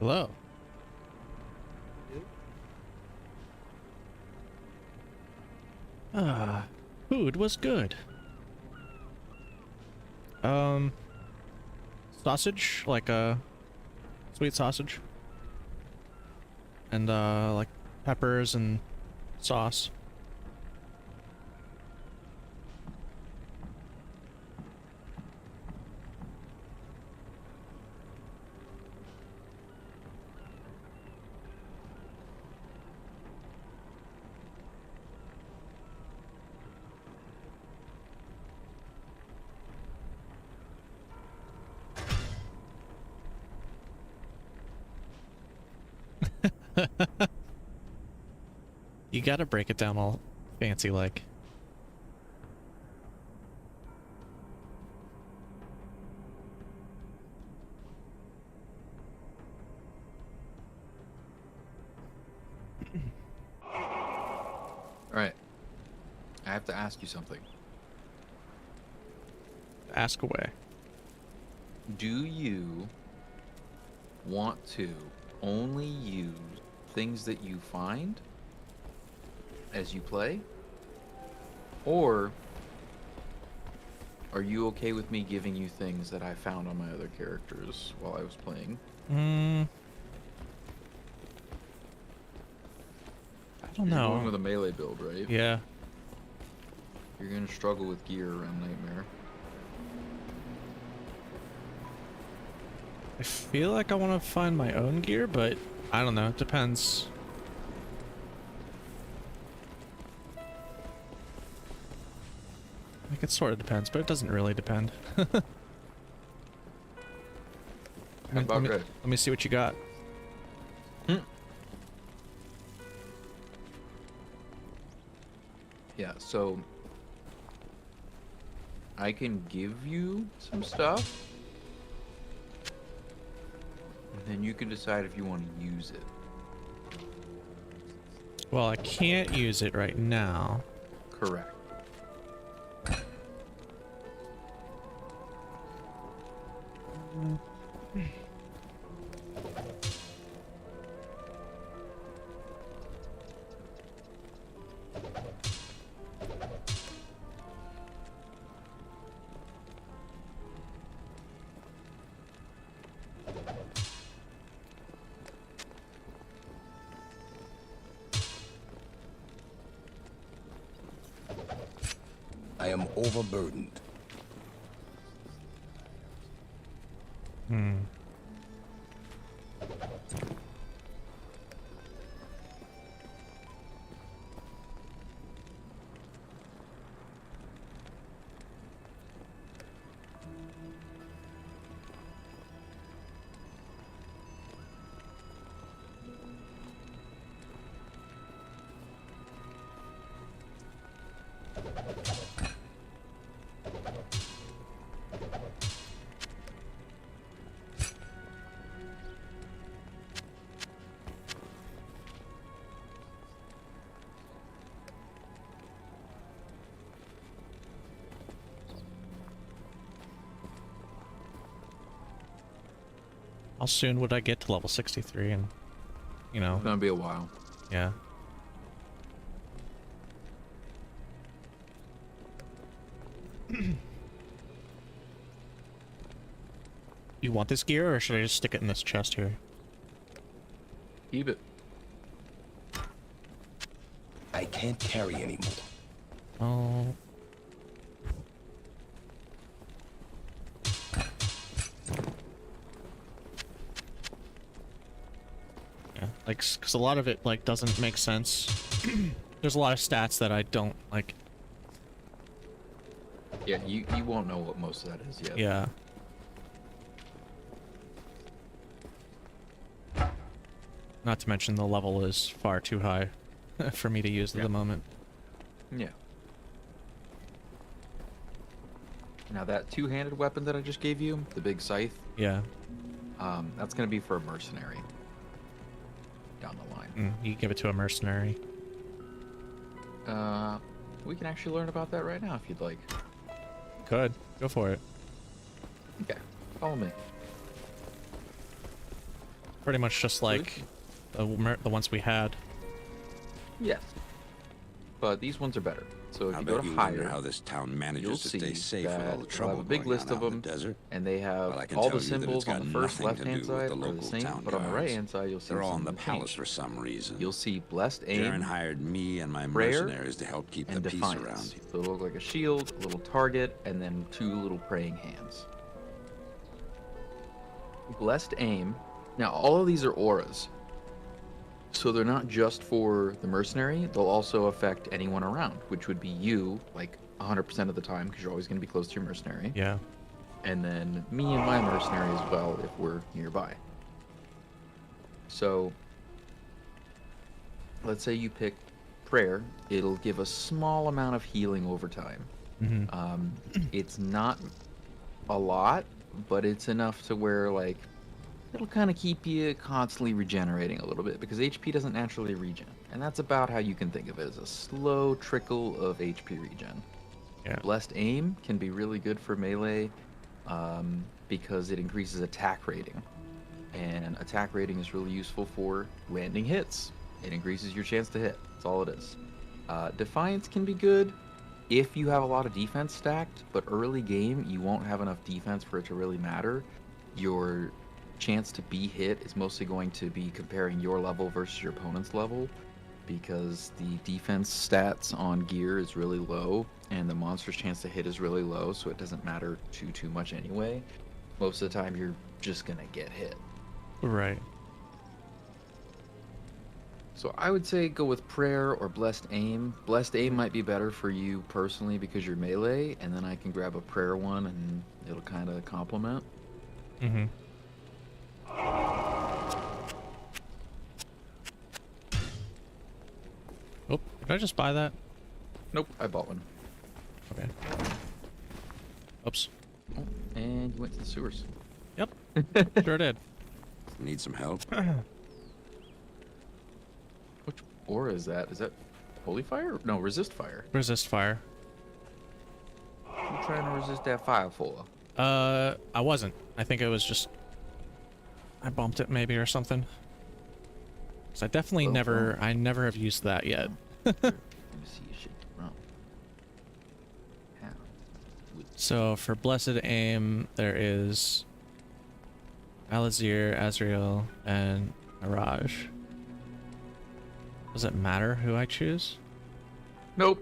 Hello. Ah, food was good. Um, Sausage, like sweet sausage, and like peppers and sauce. You gotta break it down all fancy like. All right. I have to ask you something. Ask away. Do you want to only use things that you find as you play? Or are you okay with me giving you things that I found on my other characters while I was playing? I don't You're know. going with a melee build, right? Yeah. You're going to struggle with gear around Nightmare. I feel like I want to find my own gear, but I don't know. It depends. Like, it sort of depends, but it doesn't really depend. How about good? Let me see what you got. Yeah, so I can give you some stuff, and then you can decide if you want to use it. Well, I can't use it right now. Correct. I am overburdened. How soon would I get to level 63 and, you know, It's gonna be a while. yeah. You want this gear, or should I just stick it in this chest here? Keep it. I can't carry anymore. Oh. Yeah, like, because a lot of it, like, doesn't make sense. There's a lot of stats that I don't, like... Yeah, you won't know what most of that is yet. Yeah. Not to mention the level is far too high for me to use at the moment. Yeah. Now that two-handed weapon that I just gave you, the big scythe, Yeah. that's gonna be for a mercenary down the line. You give it to a mercenary. We can actually learn about that right now if you'd like. Good. Go for it. Okay, follow me. Pretty much just like the ones we had. Yes. But these ones are better. So if I you go bet to you hire, wonder how this town you'll manages to see stay safe with all that the we'll trouble have a big going list on of out in them, the desert. and they have Well, I can all tell the you that it's symbols on got the first nothing to left-hand do with side the are the local same, town but on the guards. right-hand side you'll see They're all some in the of them palace change. for some reason. You'll see blessed Jaren aim, hired me and my prayer, mercenaries to help keep the and peace around defiance. here. So it'll look like a shield, a little target, and then 2 little praying hands. Blessed aim. Now all of these are auras. So they're not just for the mercenary, they'll also affect anyone around, which would be you, like 100% of the time, because you're always going to be close to your mercenary. Yeah. And then me and my mercenary as well, if we're nearby. So, let's say you pick prayer, it'll give a small amount of healing over time. It's not a lot, but it's enough to where, like, it'll kind of keep you constantly regenerating a little bit because HP doesn't naturally regen. And that's about how you can think of it, as a slow trickle of HP regen. Yeah. Blessed aim can be really good for melee because it increases attack rating. And attack rating is really useful for landing hits. It increases your chance to hit. That's all it is. Defiance can be good if you have a lot of defense stacked, but early game you won't have enough defense for it to really matter. Your chance to be hit is mostly going to be comparing your level versus your opponent's level, because the defense stats on gear is really low and the monster's chance to hit is really low, so it doesn't matter too much anyway. Most of the time you're just gonna get hit. Right. So I would say go with prayer or blessed aim. Blessed aim might be better for you personally because you're melee, and then I can grab a prayer one and it'll kind of complement. Mm-hmm. Oh, did I just buy that? Nope, I bought one. Okay. Oops. Oh, and you went to the sewers. Yep. Sure did. Need some help? Which aura is that? Is that holy fire? No, resist fire. Resist fire. I'm trying to resist that fire for. I wasn't. I think it was just... I bumped it maybe or something. So I definitely I never have used that yet. Let me see your shit. Oh. How? So for Blessed Aim, there is Alazir, Azrael, and Mirage. Does it matter who I choose? Nope.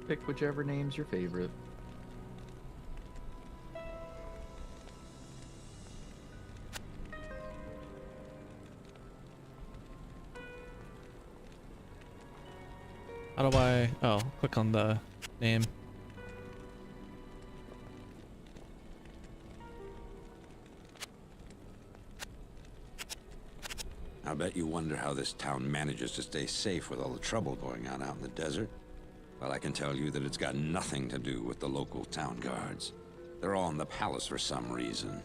Pick whichever name's your favorite. How do I... Oh, click on the name. I bet you wonder how this town manages to stay safe with all the trouble going on out in the desert. Well, I can tell you that it's got nothing to do with the local town guards. They're all in the palace for some reason.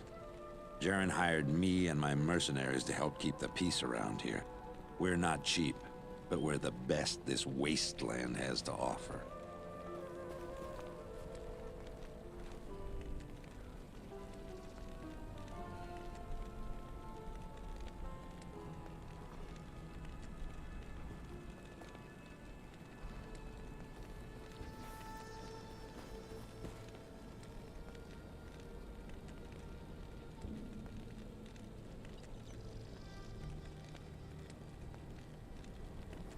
Jaren hired me and my mercenaries to help keep the peace around here. We're not cheap, but we're the best this wasteland has to offer.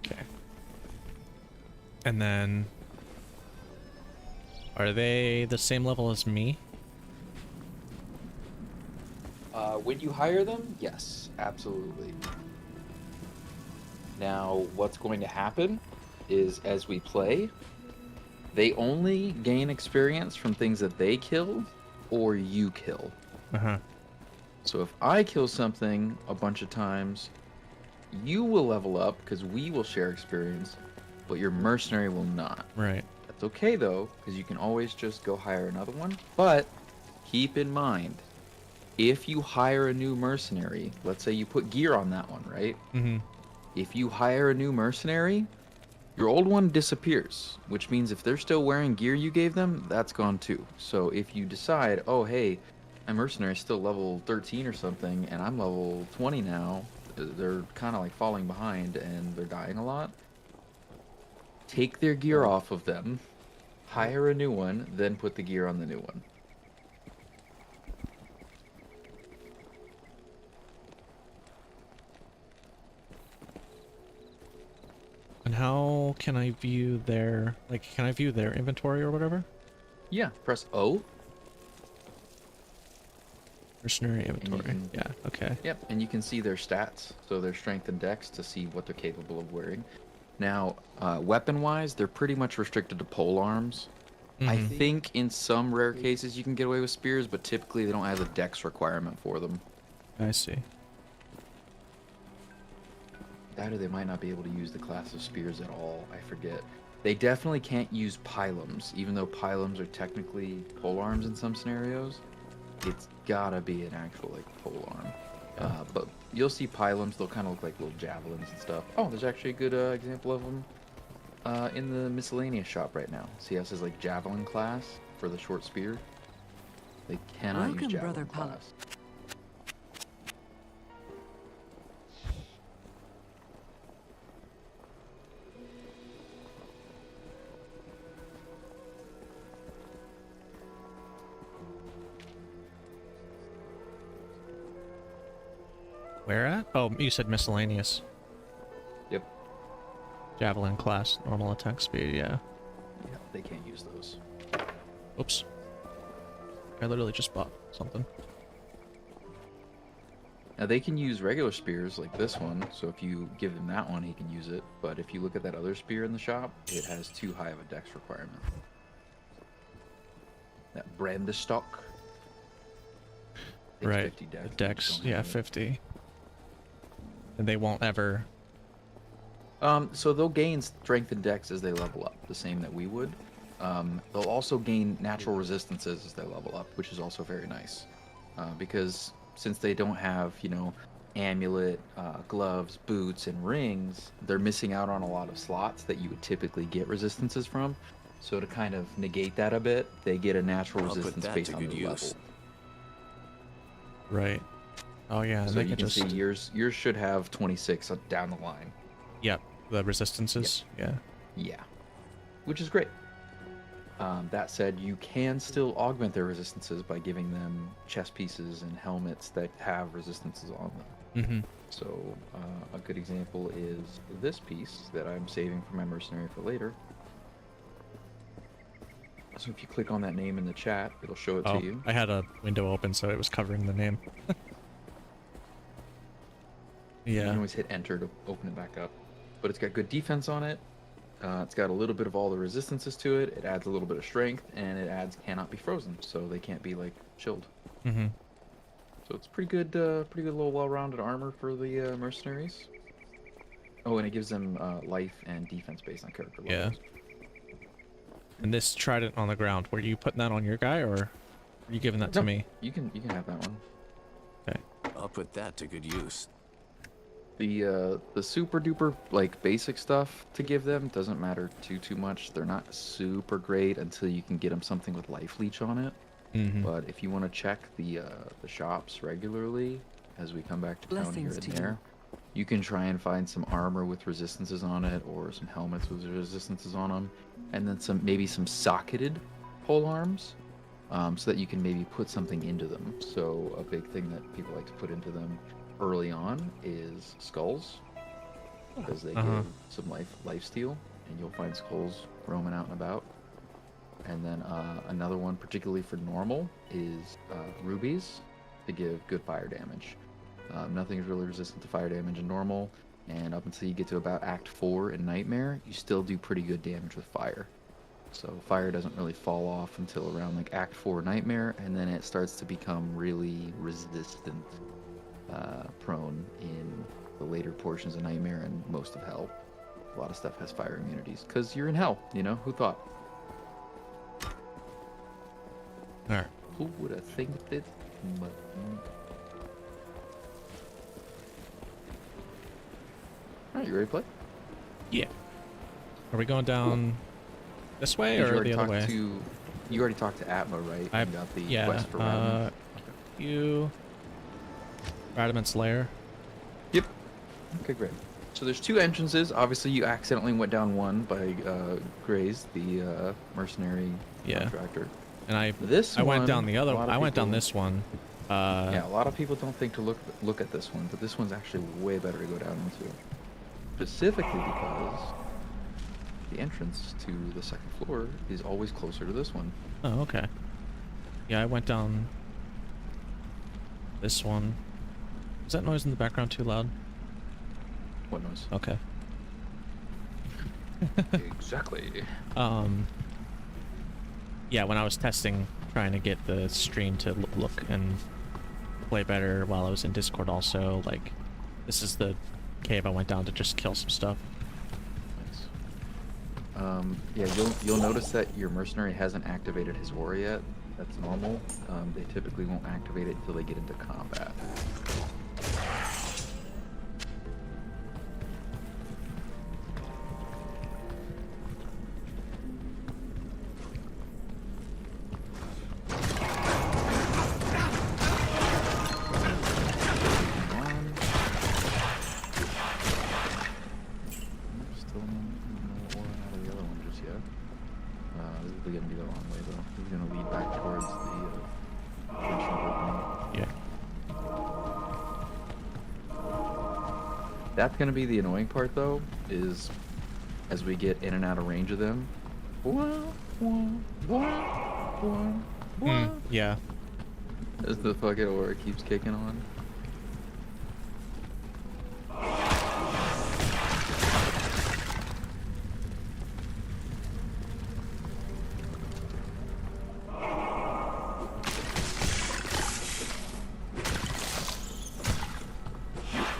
Okay. And then... Are they the same level as me? When you hire them, yes, absolutely. Now, what's going to happen is as we play, they only gain experience from things that they kill or you kill. Uh-huh. So if I kill something a bunch of times, you will level up because we will share experience, but your mercenary will not. Right. That's okay though, because you can always just go hire another one. But keep in mind, if you hire a new mercenary, let's say you put gear on that one, right? Mm-hmm. If you hire a new mercenary, your old one disappears, which means if they're still wearing gear you gave them, that's gone too. So if you decide, oh hey, My mercenary's still level 13 or something, and I'm level 20 now. They're kind of like falling behind, and they're dying a lot. Take their gear off of them, hire a new one, then put the gear on the new one. And how can I view their, like, can I view their inventory or whatever? Yeah, press O. Mercenary inventory. can- Yeah, okay. Yep, and you can see their stats, so their strength and dex to see what they're capable of wearing. Now, weapon-wise, they're pretty much restricted to pole arms. I Mhm. think in some rare cases you can get away with spears, but typically they don't have a dex requirement for them. I see. That or they might not be able to use the class of spears at all. I forget. They definitely can't use pylums, even though pylums are technically pole arms in some scenarios. It's gotta be an actual like pole arm. But you'll see pylums; they'll kind of look like little javelins and stuff. Oh, there's actually a good example of them in the miscellaneous shop right now. See how it says like javelin class for the short spear. They cannot Welcome, use javelin Brother Pal- class. Where at? Oh, you said miscellaneous. Yep. Javelin class, normal attack speed, yeah. Yeah, they can't use those. Oops. I literally just bought something. Now they can use regular spears like this one, so if you give him that one, he can use it. But if you look at that other spear in the shop, it has too high of a dex requirement. That Brandestock. takes Right. 50 dex. The and dex, just don't yeah, have it. 50. And they won't ever... So they'll gain strength and dex as they level up, the same that we would. They'll also gain natural resistances as they level up, which is also very nice. Because since they don't have, you know, amulet, gloves, boots, and rings, they're missing out on a lot of slots that you would typically get resistances from. So to kind of negate that a bit, they get a natural I'll put resistance that based to on good their use. level. Right. Oh yeah, and So they you could can just... see yours should have 26 down the line. Yep, the resistances, yeah. Yeah, which is great. That said, you can still augment their resistances by giving them chest pieces and helmets that have resistances on them. Mm-hmm. So a good example is this piece that I'm saving for my mercenary for later. So if you click on that name in the chat, it'll show it Oh, to you. I had a window open, so it was covering the name. You can Yeah. always hit enter to open it back up. But it's got good defense on it. It's got a little bit of all the resistances to it. It adds a little bit of strength, and it adds cannot be frozen, so they can't be like chilled. Mm-hmm. So it's pretty good little well-rounded armor for the mercenaries. Oh, and it gives them life and defense based on character Yeah. levels. And this trident on the ground, were you putting that on your guy, or are you giving that to No, me? You can have that one. Okay. I'll put that to good use. The super duper like basic stuff to give them doesn't matter too much. They're not super great until you can get them something with life leech on it. Mm-hmm. But if you want to check the shops regularly as we come back to town here Blessings and to you. there, you can try and find some armor with resistances on it, or some helmets with resistances on them, and then maybe some socketed pole arms, so that you can maybe put something into them. So a big thing that people like to put into them early on is skulls, because they give some life steal, and you'll find skulls roaming out and about. And then another one, particularly for normal, is rubies to give good fire damage. Nothing is really resistant to fire damage in normal, and up until you get to about Act 4 in Nightmare, you still do pretty good damage with fire. So fire doesn't really fall off until around like Act 4 Nightmare, and then it starts to become really resistant prone in the later portions of Nightmare and most of Hell. A lot of stuff has fire immunities, because you're in Hell, you know? Who thought? Alright. Who would have thinked it? Alright, you ready to play? Yeah. Are we going down this way Did you or already the other talk way? You already talked to Atma, right? I You got the yeah. quest for Ravn? you. Radament's lair. Yep. Okay, great. So there's two entrances. Obviously, you accidentally went down one by Graze, the mercenary Yeah. contractor. And I went one, down the other. a lot of I went down people- this one. Yeah, a lot of people don't think to look at this one, but this one's actually way better to go down into. Specifically because the entrance to the second floor is always closer to this one. Oh, okay. Yeah, I went down this one. Is that noise in the background too loud? What noise? Okay. Exactly. Yeah, when I was testing, trying to get the stream to look and play better while I was in Discord also, like, this is the cave I went down to just kill some stuff. Nice. Yeah, you'll notice that your mercenary hasn't activated his aura yet. That's normal. They typically won't activate it until they get into combat. Still no aura out of the other one just yet. This is gonna be the long way though. This is gonna lead back towards the ancient opening. Yeah. That's gonna be the annoying part though, is as we get in and out of range of them. Yeah. As the fucking aura keeps kicking on.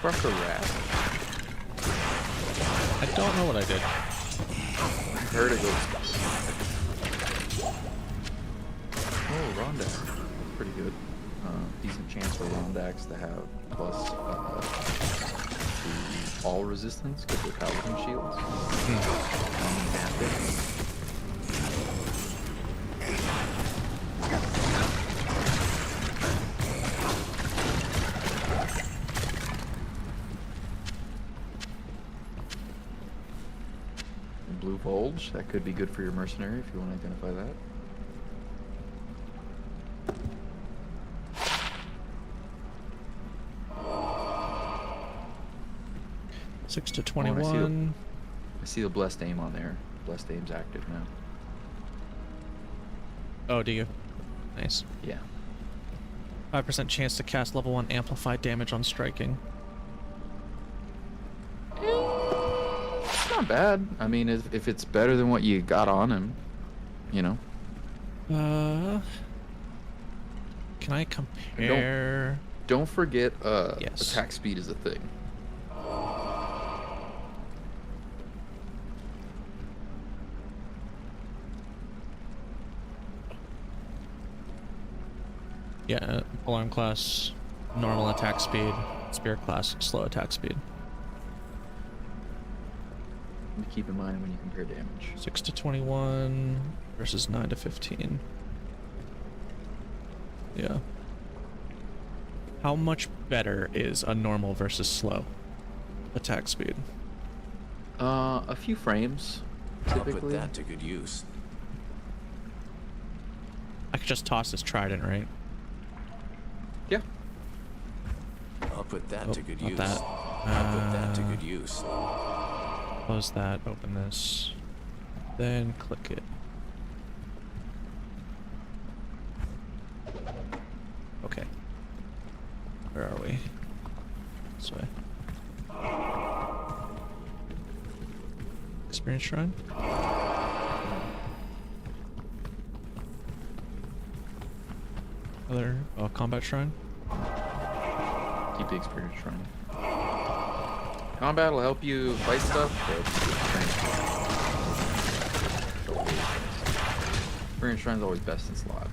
Fuck a rat. I don't know what I did. Heard it goes. Oh, Rondax. Pretty good. Decent chance for Rondax to have plus the all resistance because they're paladin shields. Blue Bulge, that could be good for your mercenary if you want to identify that. Six to Oh, 21. I see the blessed aim on there. Blessed aim's active now. Oh, do you? Nice. Yeah. 5% chance to cast level 1 amplified damage on striking. It's not bad. I mean, if it's better than what you got on him, you know. Can I compare? Don't forget, Yes. attack speed is a thing. Yeah, alarm class, normal attack speed, spirit class, slow attack speed. Keep in mind when you compare damage. 6 to 21 versus 9 to 15. Yeah. How much better is a normal versus slow attack speed? A few frames, I'll typically. put that to good use. I could just toss this trident, right? Yeah. I'll put that Oh, to good not use. that. I'll put that to good use. Close that, open this, then click it. Okay. Where are we? This way. Experience shrine? Other combat shrine? Keep the experience shrine. Combat will help you fight stuff, but experience shrine's always best in slot.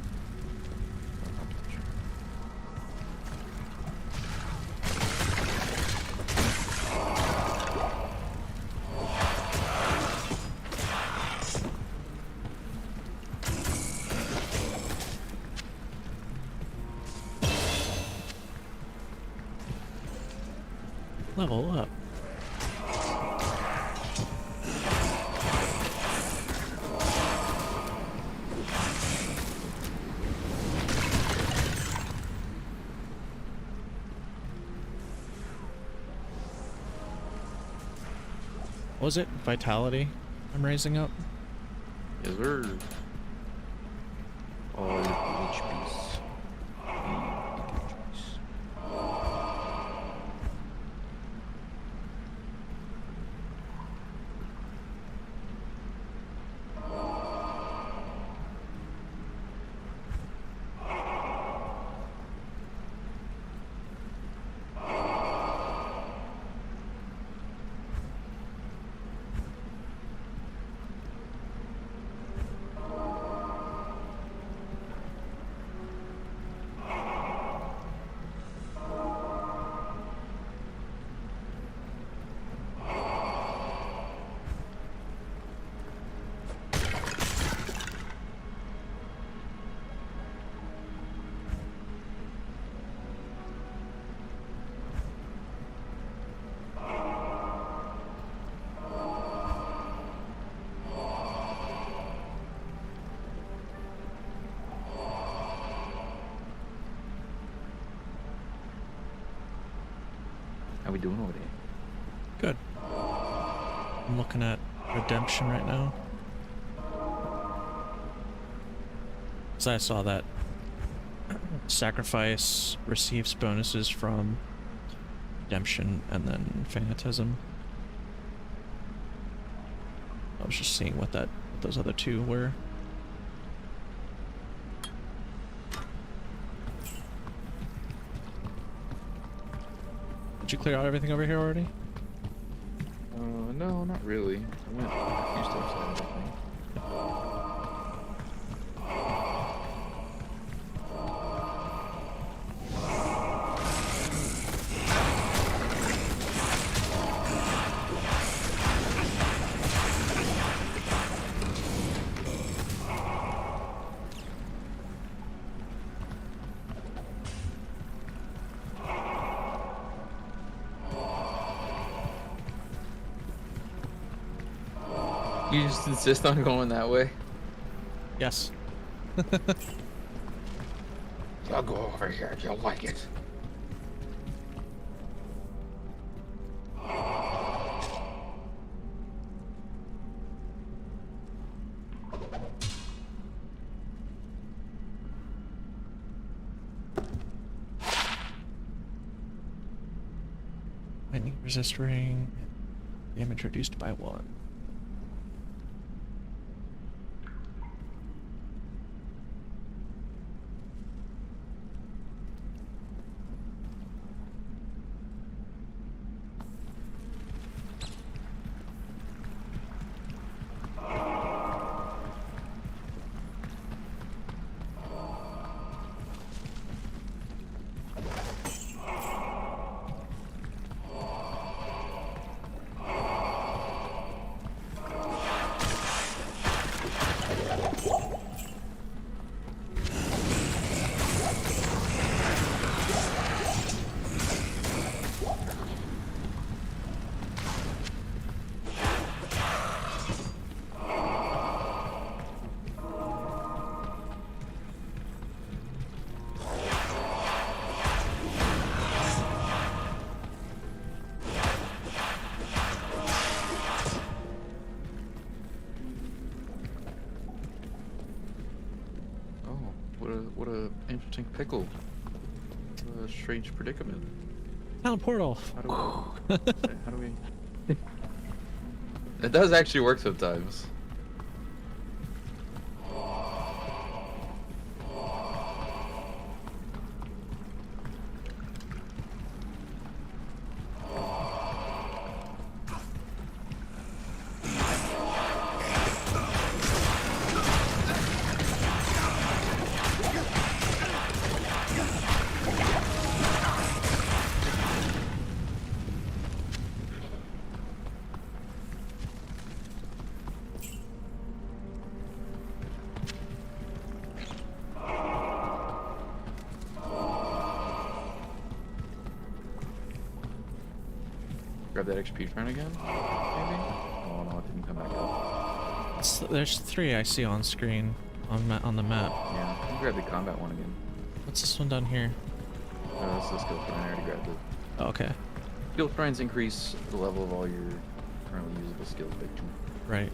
Level up. What was it? Vitality I'm raising up? Yes, sir. All your HPs. How we doing over there? Good. I'm looking at redemption right now. So I saw that sacrifice receives bonuses from redemption and then fanatism. I was just seeing what those other two were. Did you clear out everything over here already? No, not really. I went a few steps ahead, I think. You just insist on going that way? Yes. I'll go over here if you like it. Lightning resist ring. Damage reduced by 1. What a interesting pickle. What a strange predicament. Town portal. How do we? It does actually work sometimes. grab that XP shrine again? Maybe? Oh no, it didn't come back up. There's 3 I see on screen on the map. Yeah, you can grab the combat one again. What's this one down here? That's the skill shrine. I already grabbed it. Oh, okay. Skill shrines increase the level of all your currently usable skills by 2. Right.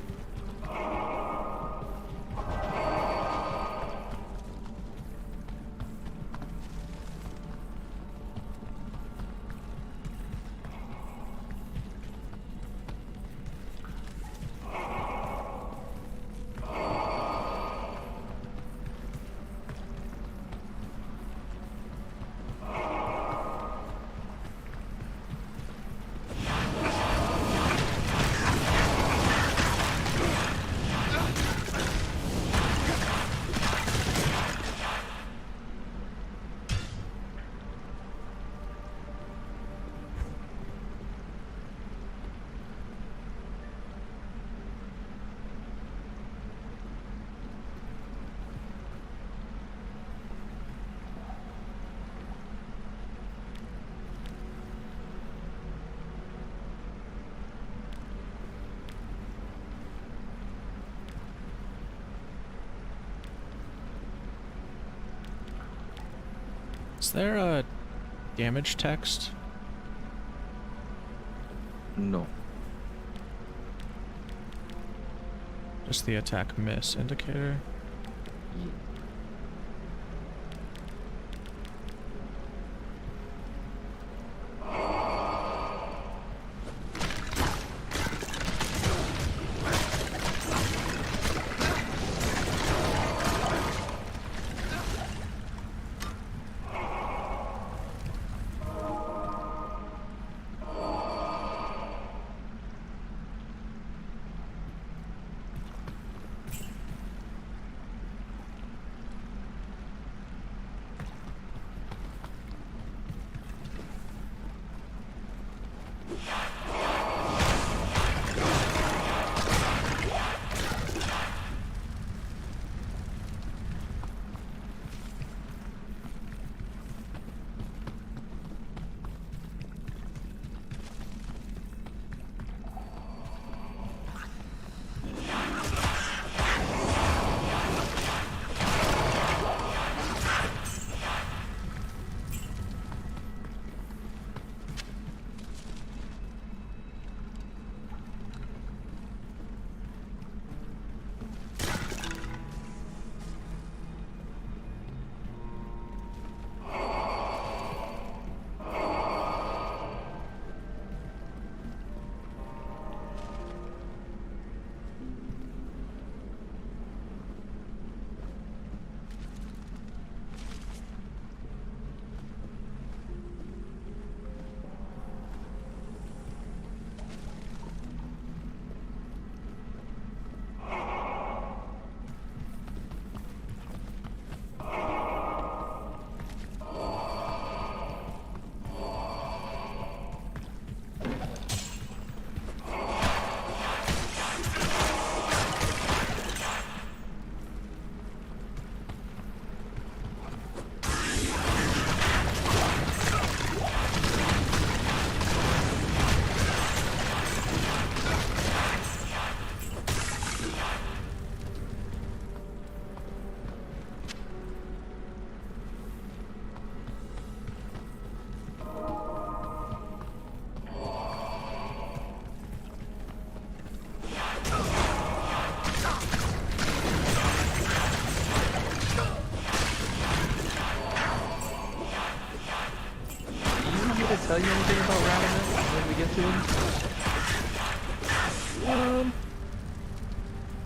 Is there a damage text? No. Just the attack miss indicator? Yeah. Tell you anything about Radamus when we get to him?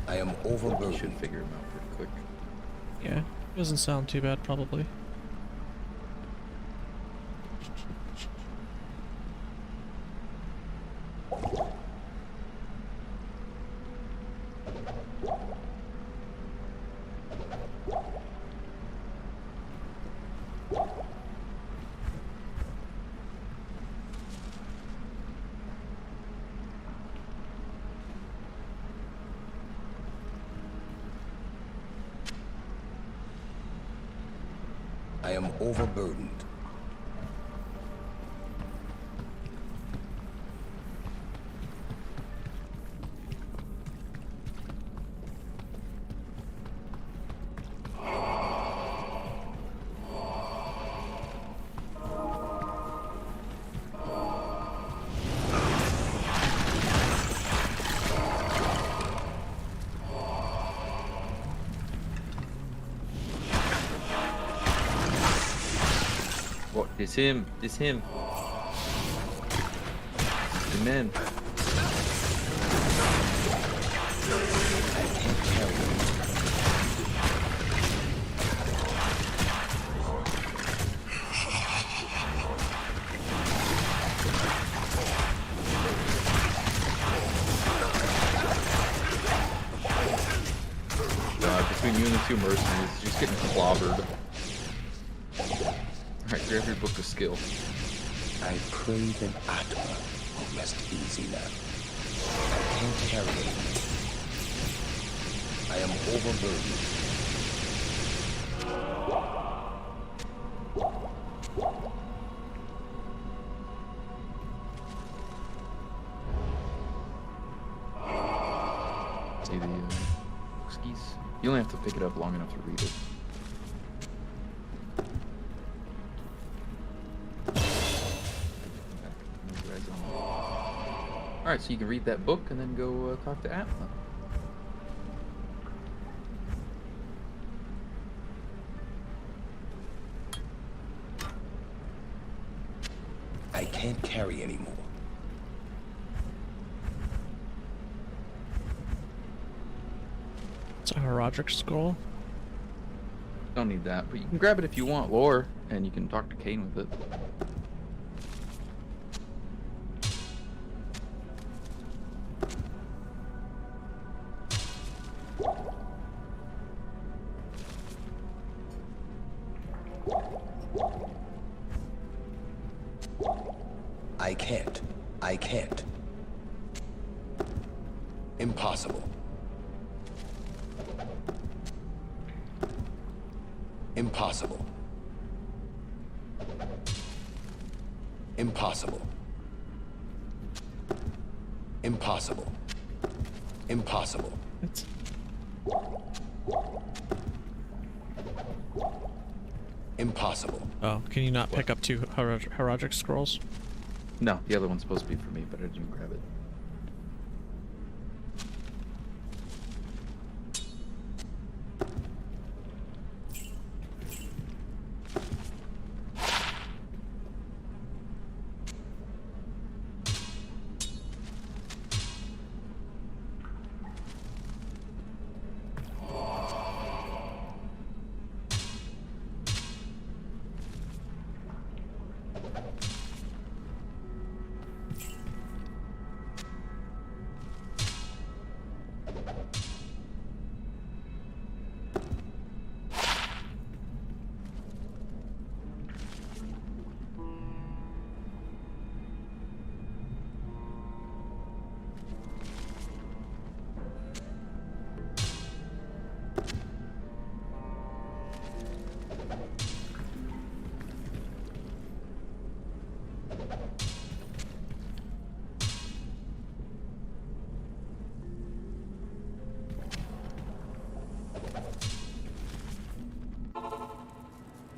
I am You overburdened. should figure him out pretty quick. Yeah, doesn't sound too bad probably. I am overburdened. What? It's him. It's him. The man. Between you and the two mercenaries, just getting clobbered. Alright, grab your book of skill. I crave an Atma who rest easy now. I can't carry it. I am overburdened. See the skis? You only have to pick it up long enough to read it. Alright, so you can read that book and then go talk to Atma. I can't carry anymore. It's a Herodric scroll. Don't need that, but you can grab it if you want lore, and you can talk to Kane with it. I can't. I can't. Impossible. Impossible. Impossible. Impossible. Impossible. It's Impossible. oh, can you not pick up two Herodric scrolls? No, the other one's supposed to be for me, but I didn't grab it.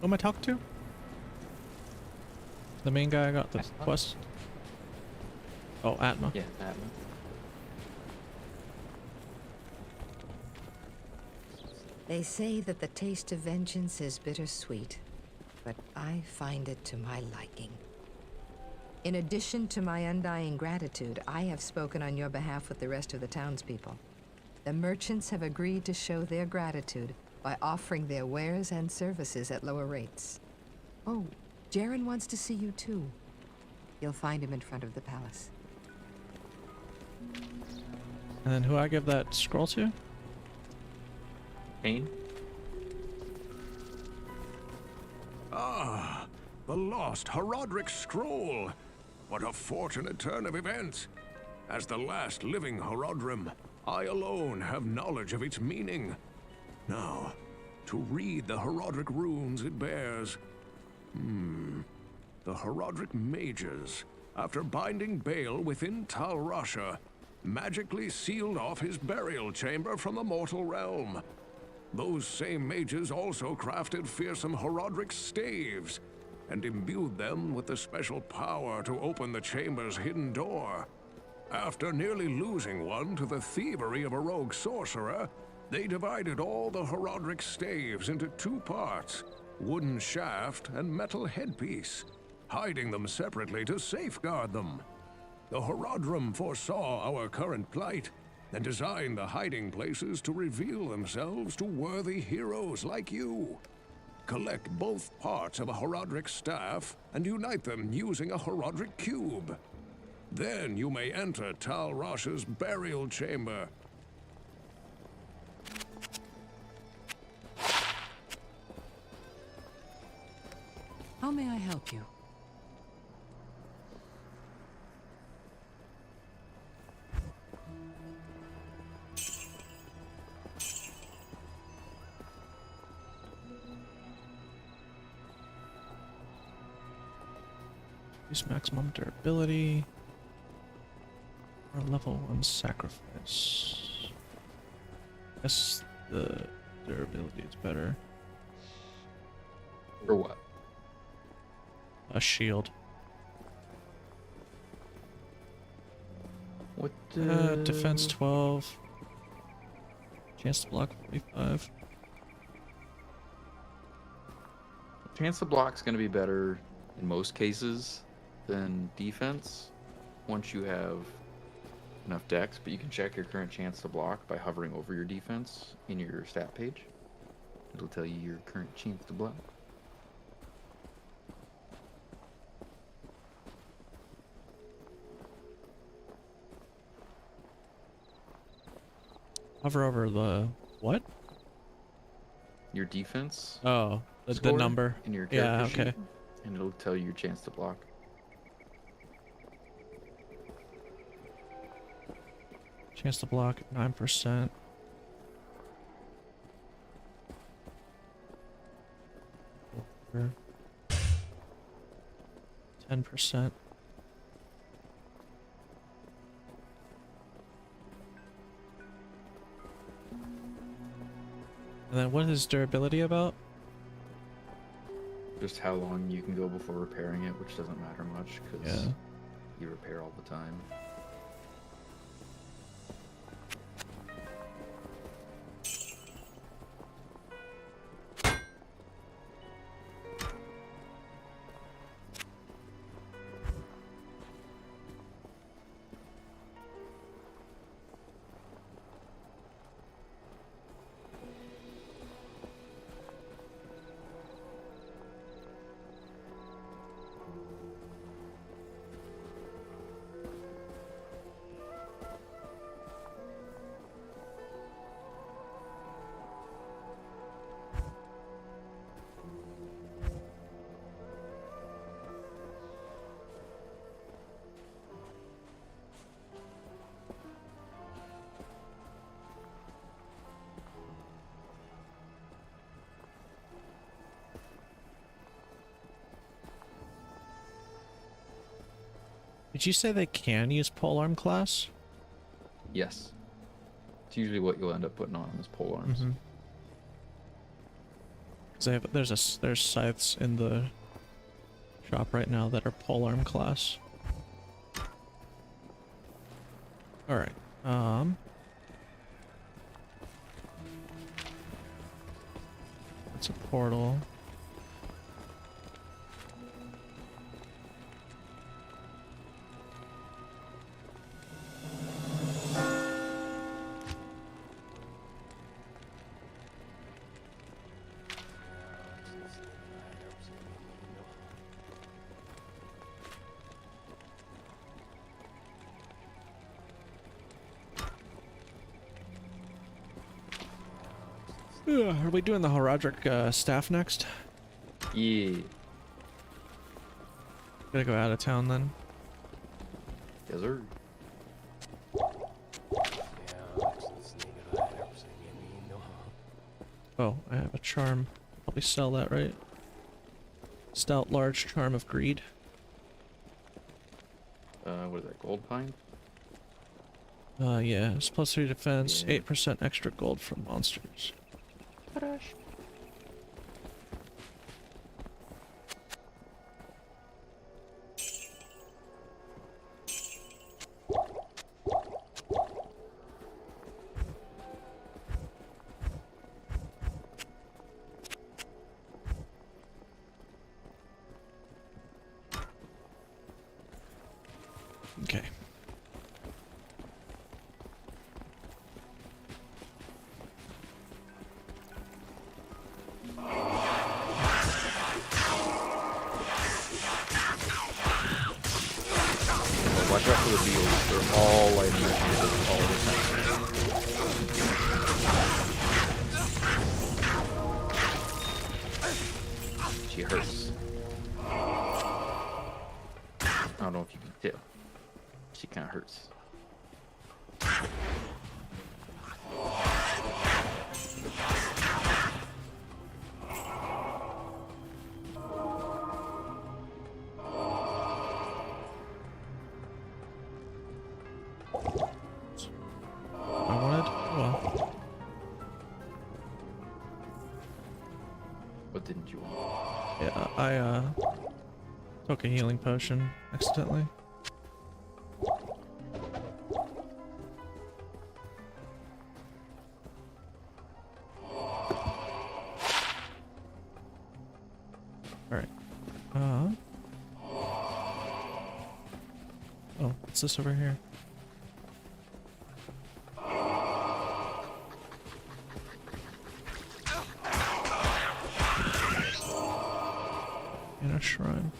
Who am I talking to? The main guy I got the quest? Oh, Atma. Yeah, Atma. They say that the taste of vengeance is bittersweet, but I find it to my liking. In addition to my undying gratitude, I have spoken on your behalf with the rest of the townspeople. The merchants have agreed to show their gratitude by offering their wares and services at lower rates. Oh, Jaren wants to see you too. You'll find him in front of the palace. And then who I give that scroll to? Kane? Ah, the lost Herodric scroll. What a fortunate turn of events. As the last living Herodrim, I alone have knowledge of its meaning. Now, to read the Herodric runes it bears. The Herodric mages, after binding Bale within Tal Rasha, magically sealed off his burial chamber from the mortal realm. Those same mages also crafted fearsome Herodric staves, and imbued them with the special power to open the chamber's hidden door. After nearly losing one to the thievery of a rogue sorcerer, they divided all the Herodric staves into two parts, wooden shaft, and metal headpiece, hiding them separately to safeguard them. The Horadrim foresaw our current plight and designed the hiding places to reveal themselves to worthy heroes like you. Collect both parts of a Horadric staff and unite them using a Horadric cube. Then you may enter Tal Rasha's burial chamber. How may I help you? Use maximum durability. Or level 1 sacrifice. Guess the durability is better. For what? A shield. What? Defense 12. Chance to block 45. Chance to block's going to be better in most cases than defense once you have enough dex, but you can check your current chance to block by hovering over your defense in your stat page. It'll tell you your current chance to block. Hover over the what? Your defense Oh, the score number. in your Yeah, character okay. sheet, and it'll tell you your chance to block. Chance to block 9%. Over 10%. And then what is durability about? Just how long you can go before repairing it, which doesn't matter much because Yeah. you repair all the time. Did you say they can use polearm class? Yes. It's usually what you'll end up putting on them is pole arms. Mm-hmm. Because there's scythes in the shop right now that are polearm class. All right. It's a portal. Are we doing the Horadric staff next? Yeah. Gotta go out of town then. Yes, sir. Oh, I have a charm. Probably sell that, right? Stout large charm of greed. What is that, gold pine? Yeah, it's +3 defense, Yeah. 8% extra gold from monsters. Watch out for the beetles. They're all lighting mechanisms all the time. She hurts. I don't know if you can tell. She kind of hurts. I wanted. Well, What didn't you want? yeah, I took a healing potion accidentally. Alright. Oh, what's this over here? In a shrine.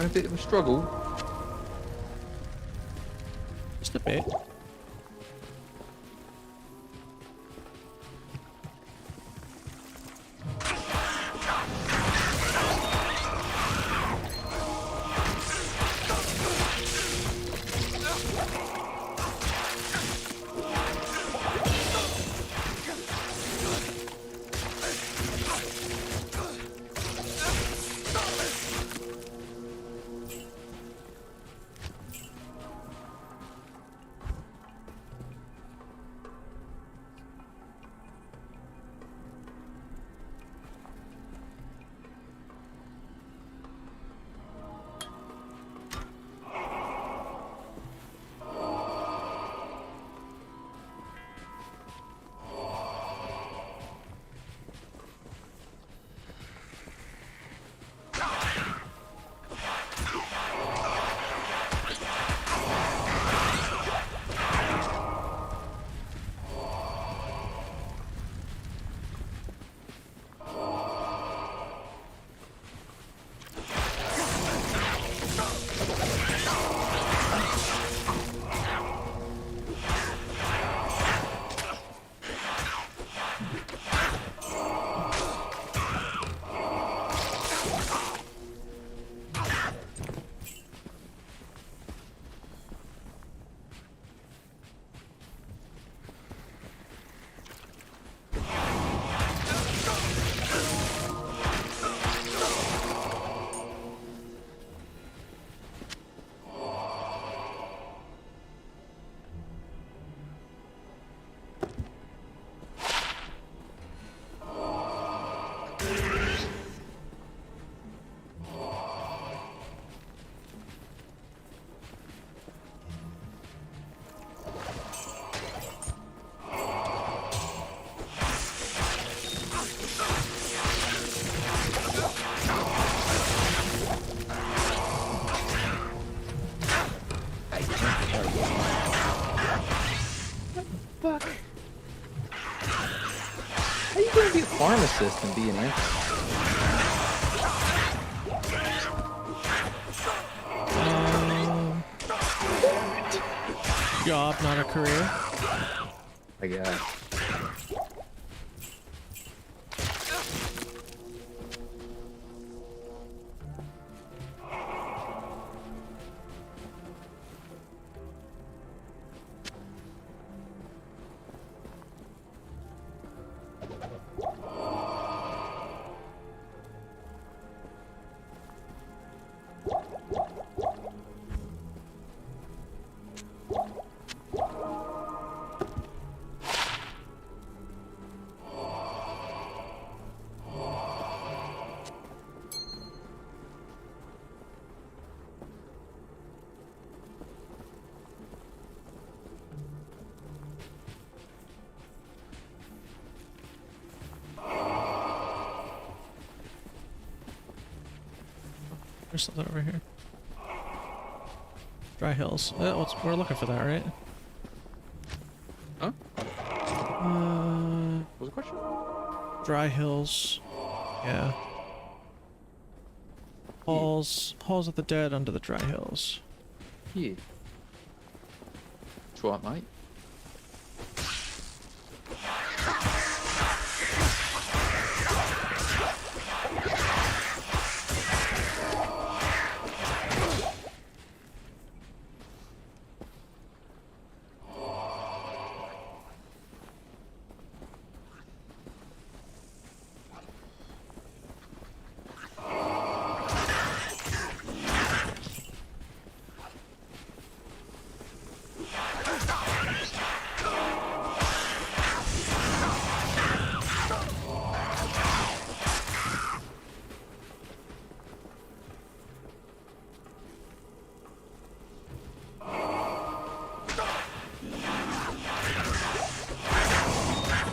A bit of a struggle. Just a bit. Pharmacist and be an anti. Job, not a career. I guess. There's something over here. Dry hills. We're looking for that, right? Huh? What was the question? Dry hills. Yeah. Halls of the dead under the dry hills. Yeah. That's right, mate.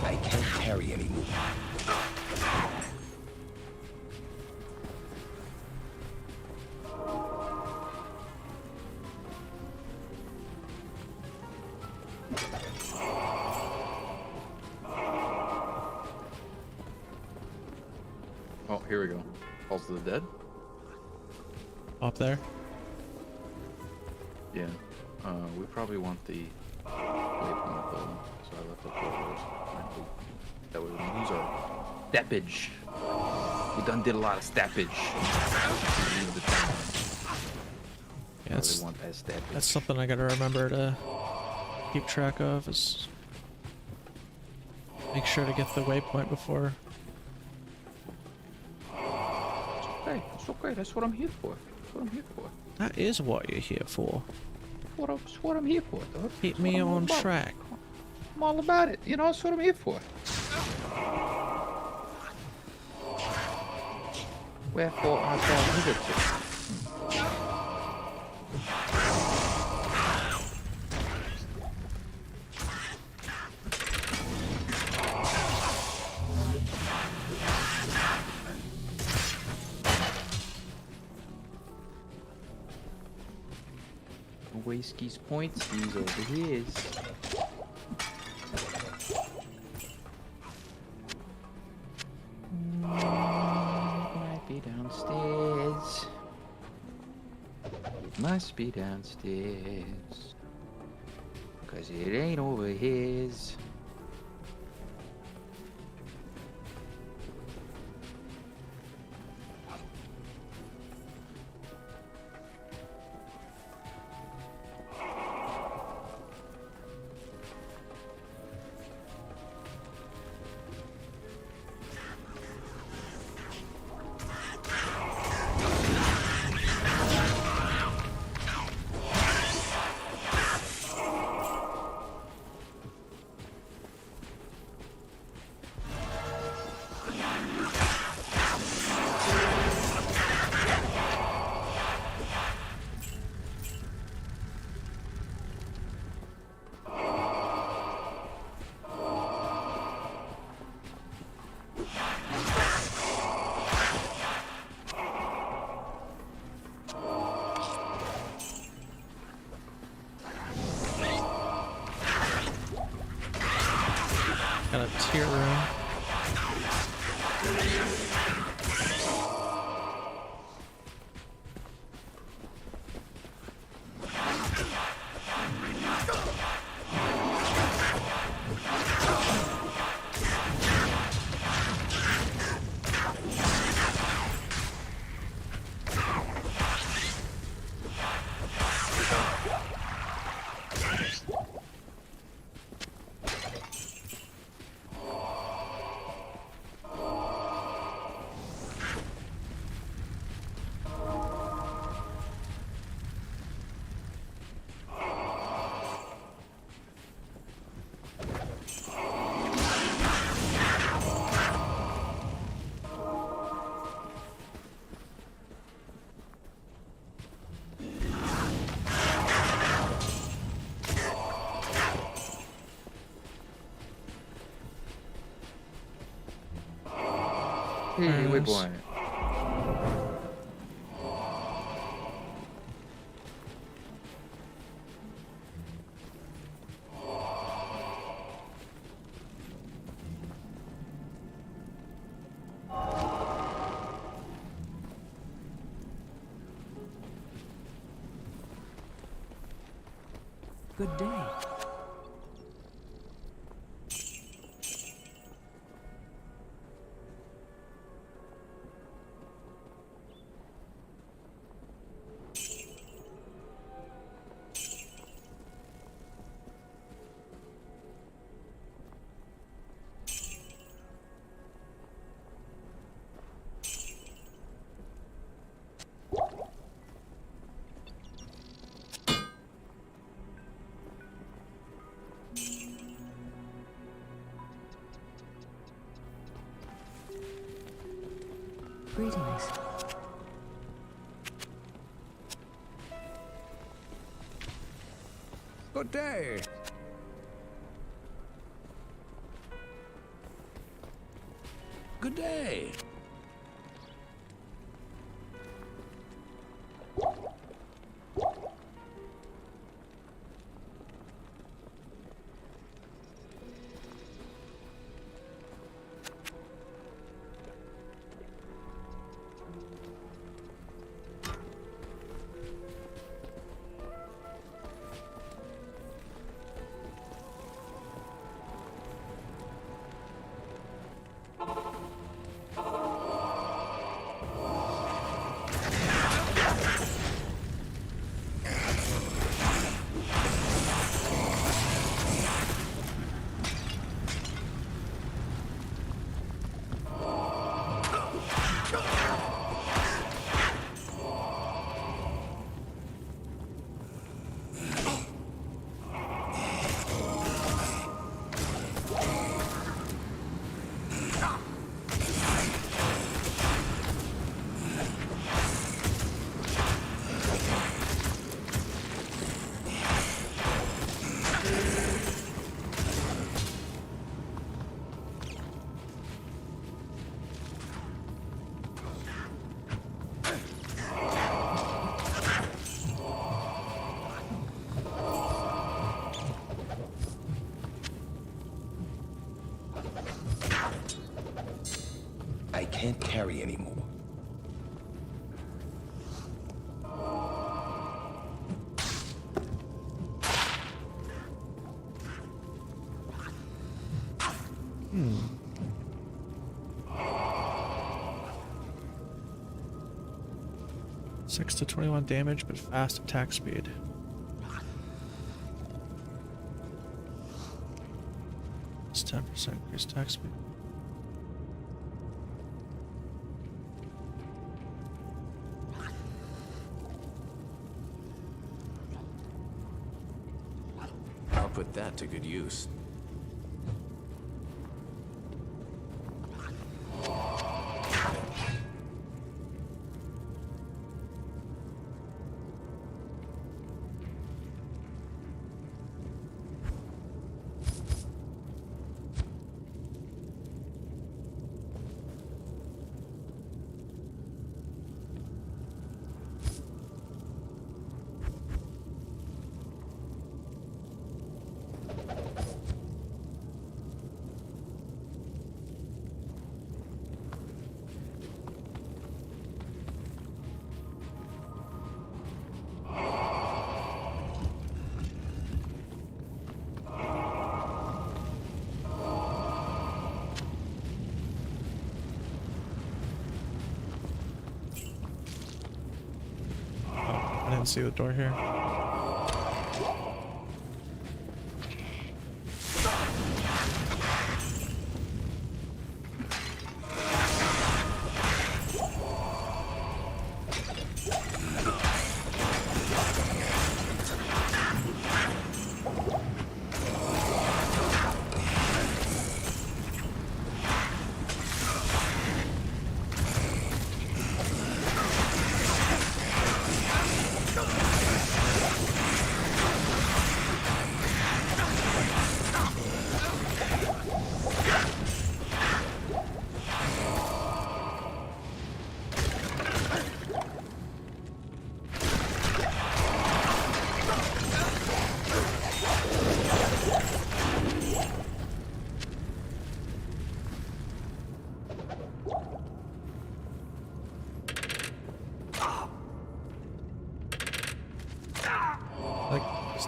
I can't carry anymore. Oh, here we go. Halls of the Dead? Up there. Yeah. We probably want the waypoint though, so I left up those. That way we don't lose our steppage. We done did a lot of steppage. Leave the town. Yeah, Really that's, want that steppage. that's something I gotta remember to keep track of, is make sure to get the waypoint before. okay. It's okay. That's what I'm here for. That's what I'm here for. That is what you're here for. That's what I'm here for, dog. Keep That's me what I'm all on about. track. I'm all about it. You know, that's what I'm here for. Wherefore art thou hitherto? Whiskey's points, he's over his. Might be downstairs. Must be downstairs. 'Cause it ain't over his. Got a tier room. Hey, wait, boy. Good day. Greetings. Good day. Good day. I can't carry anymore. Six to 21 damage, but fast attack speed. It's 10% increased attack speed. I'll put that to good use. I didn't see the door here.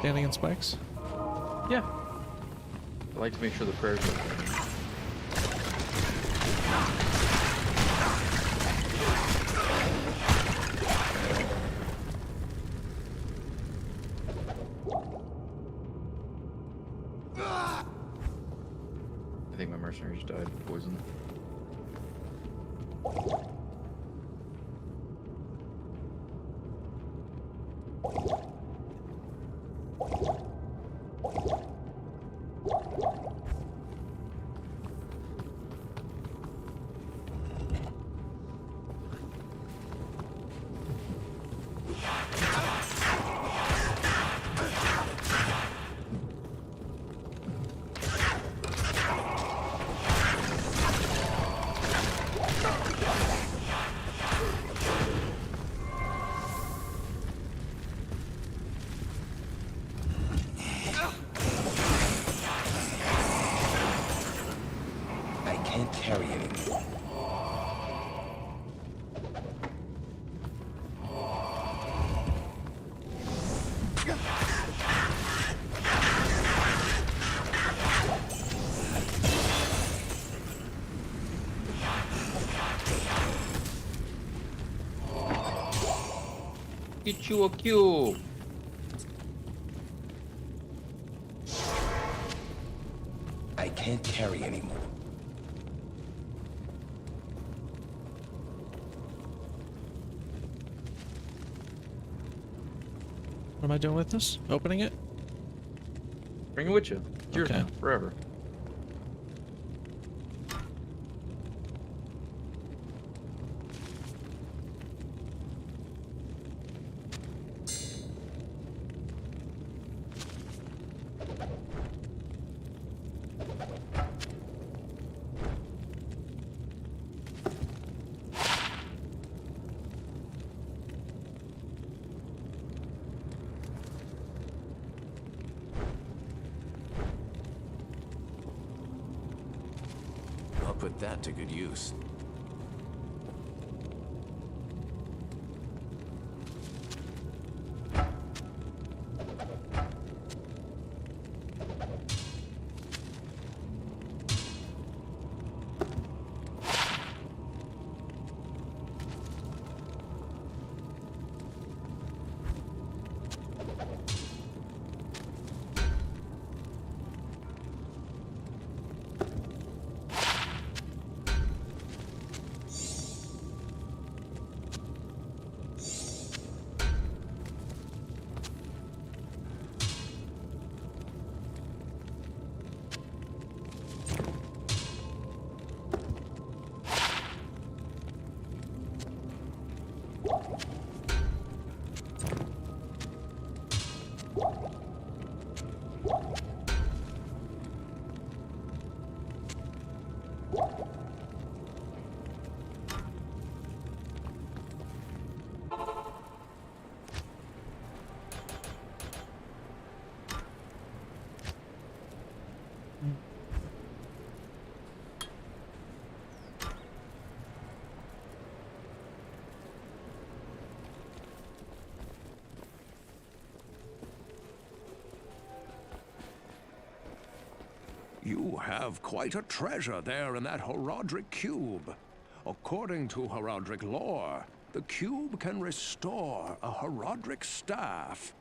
standing in spikes? Yeah. I like to make sure the prayers are. I think my mercenaries died of poison. I can't carry anymore. Get you a cube. I can't carry anymore. What am I doing with this? Opening it? Bring it with you. It's yours Okay. now, forever. I'll put that to good use. You have quite a treasure there in that Horadric cube. According to Horadric lore, the cube can restore a Horadric staff.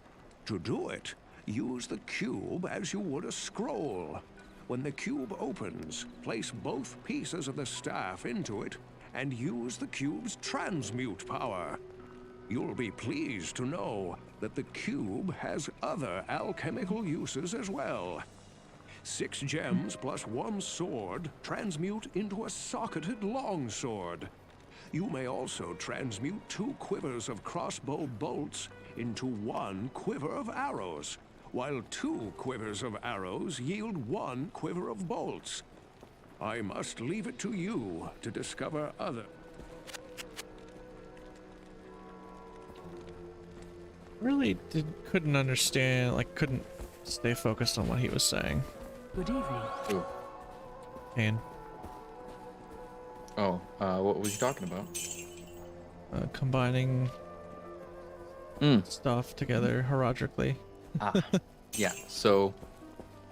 To do it, use the cube as you would a scroll. When the cube opens, place both pieces of the staff into it and use the cube's transmute power. You'll be pleased to know that the cube has other alchemical uses as well. 6 gems plus 1 sword transmute into a socketed longsword. You may also transmute 2 quivers of crossbow bolts into 1 quiver of arrows, while 2 quivers of arrows yield 1 quiver of bolts. I must leave it to you to discover other. Really couldn't understand, like couldn't stay focused on what he was saying. Good evening. Ooh. Pain. Oh, what was you talking about? Combining stuff together herodically. Ah, Yeah, so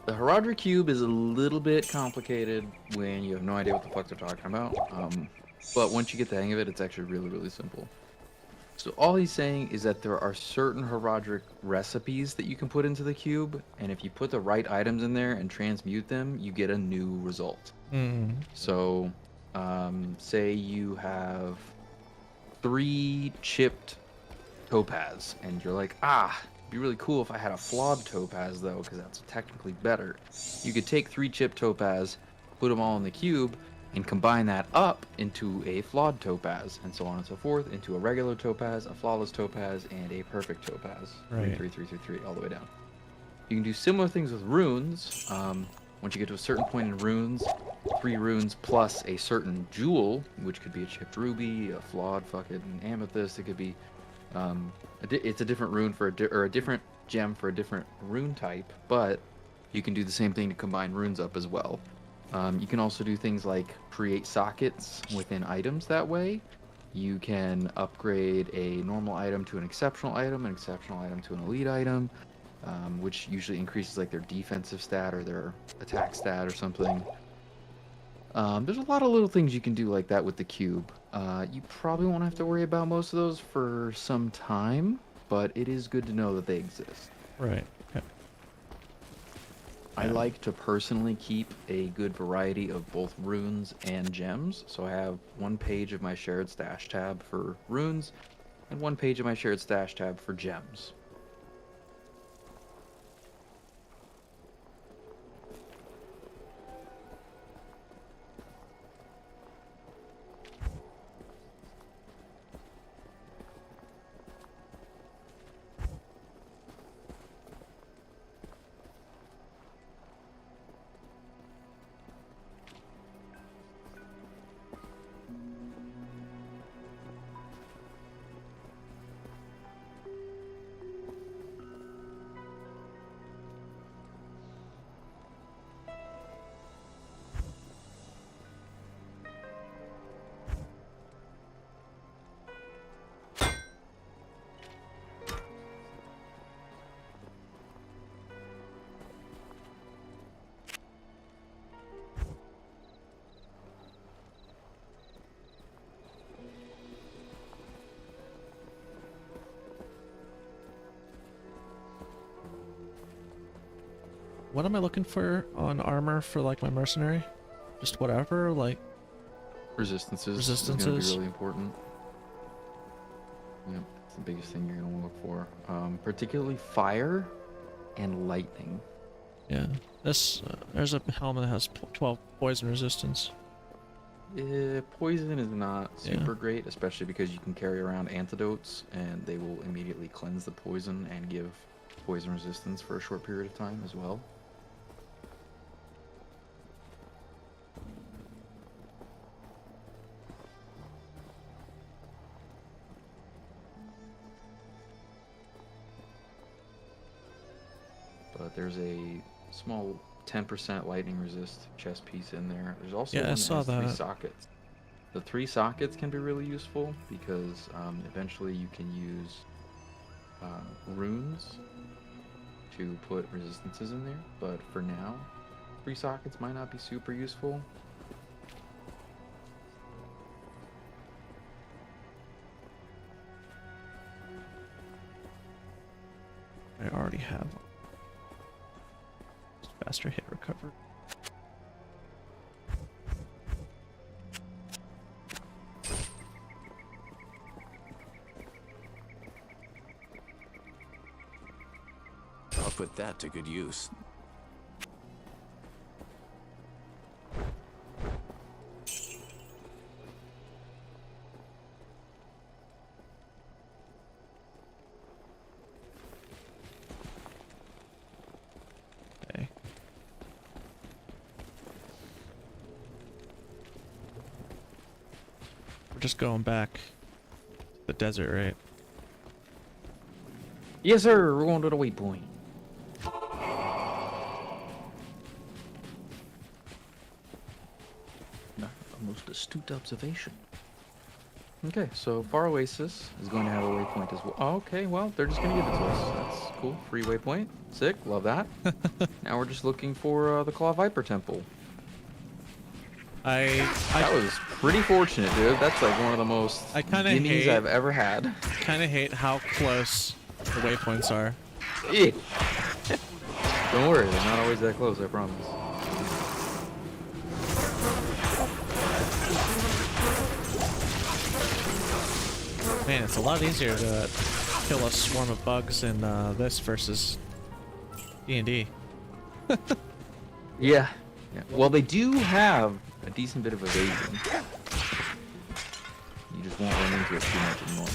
the Herodric Cube is a little bit complicated when you have no idea what the fuck they're talking about. But once you get the hang of it, it's actually really, really simple. So all he's saying is that there are certain Herodric recipes that you can put into the cube, and if you put the right items in there and transmute them, you get a new result. Mm. So, say you have 3 chipped topaz, and you're like, it'd be really cool if I had a flawed topaz though, because that's technically better. You could take 3 chipped topaz, put them all in the cube, and combine that up into a flawed topaz, and so on and so forth, into a regular topaz, a flawless topaz, and a perfect topaz. Right. 3, 3, 3, 3, 3, all the way down. You can do similar things with runes. Once you get to a certain point in runes, 3 runes plus a certain jewel, which could be a chipped ruby, a flawed fucking amethyst. It could be, it's a different rune for a different gem for a different rune type. But you can do the same thing to combine runes up as well. You can also do things like create sockets within items that way. You can upgrade a normal item to an exceptional item to an elite item. Which usually increases like their defensive stat or their attack stat or something. There's a lot of little things you can do like that with the cube. You probably won't have to worry about most of those for some time, but it is good to know that they exist. Right. Okay. I like to personally keep a good variety of both runes and gems, so I have one page of my shared stash tab for runes and one page of my shared stash tab for gems. What am I looking for on armor for like my mercenary? Just whatever, like Resistances. Is going to be really important. Yep, it's the biggest thing you're going to look for. Particularly fire and lightning. Yeah. This there's a helmet that has 12 poison resistance. Poison is not super great, especially because you can carry around antidotes and they will immediately cleanse the poison and give poison resistance for a short period of time as well. But there's a small 10% lightning resist chest piece in there. There's also one that has 3 sockets. The 3 sockets can be really useful because eventually you can use runes to put resistances in there. But for now, 3 sockets might not be super useful. I already have faster hit recovery. I'll put that to good use. Okay. We're just going back to the desert, right? Yes, sir. We're going to the waypoint. A most astute observation. Okay, so Far Oasis is going to have a waypoint as well. Oh, okay, well, they're just going to give it to us. That's cool. Free waypoint. Sick. Love that. Now we're just looking for the Claw Viper Temple. That was pretty fortunate, dude. That's like one of the most I kinda gimmies hate- I've ever had. kind of hate how close the waypoints are. Eh. Don't worry, they're not always that close, I promise. Man, it's a lot easier to kill a swarm of bugs in this versus D&D. Yeah. Well, they do have a decent bit of evasion. You just won't run into it too much anymore.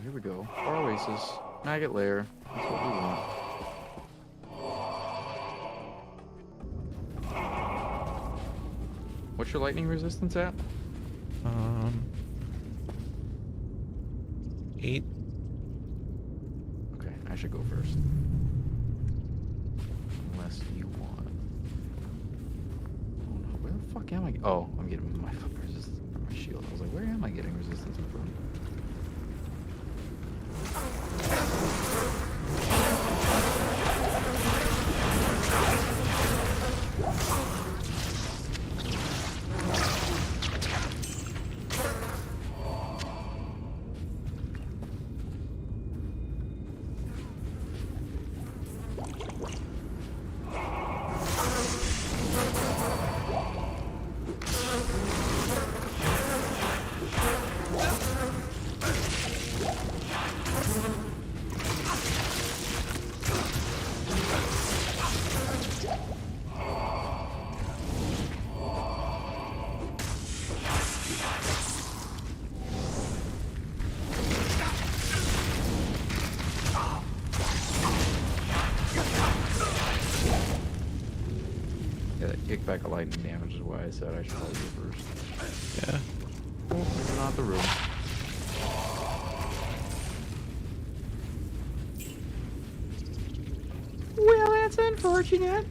Here we go. Far Oasis. Maggot Lair. That's what we want. What's your lightning resistance at? 8. Okay, I should go first. Unless you want. Oh no, where the fuck am I? Oh, I'm getting my fucking resistance from my shield. I was like, where am I getting resistance from? Yeah, that kickback of lightning damage is why I said I should probably go first. Yeah. Oh, maybe not the room. Well, that's unfortunate.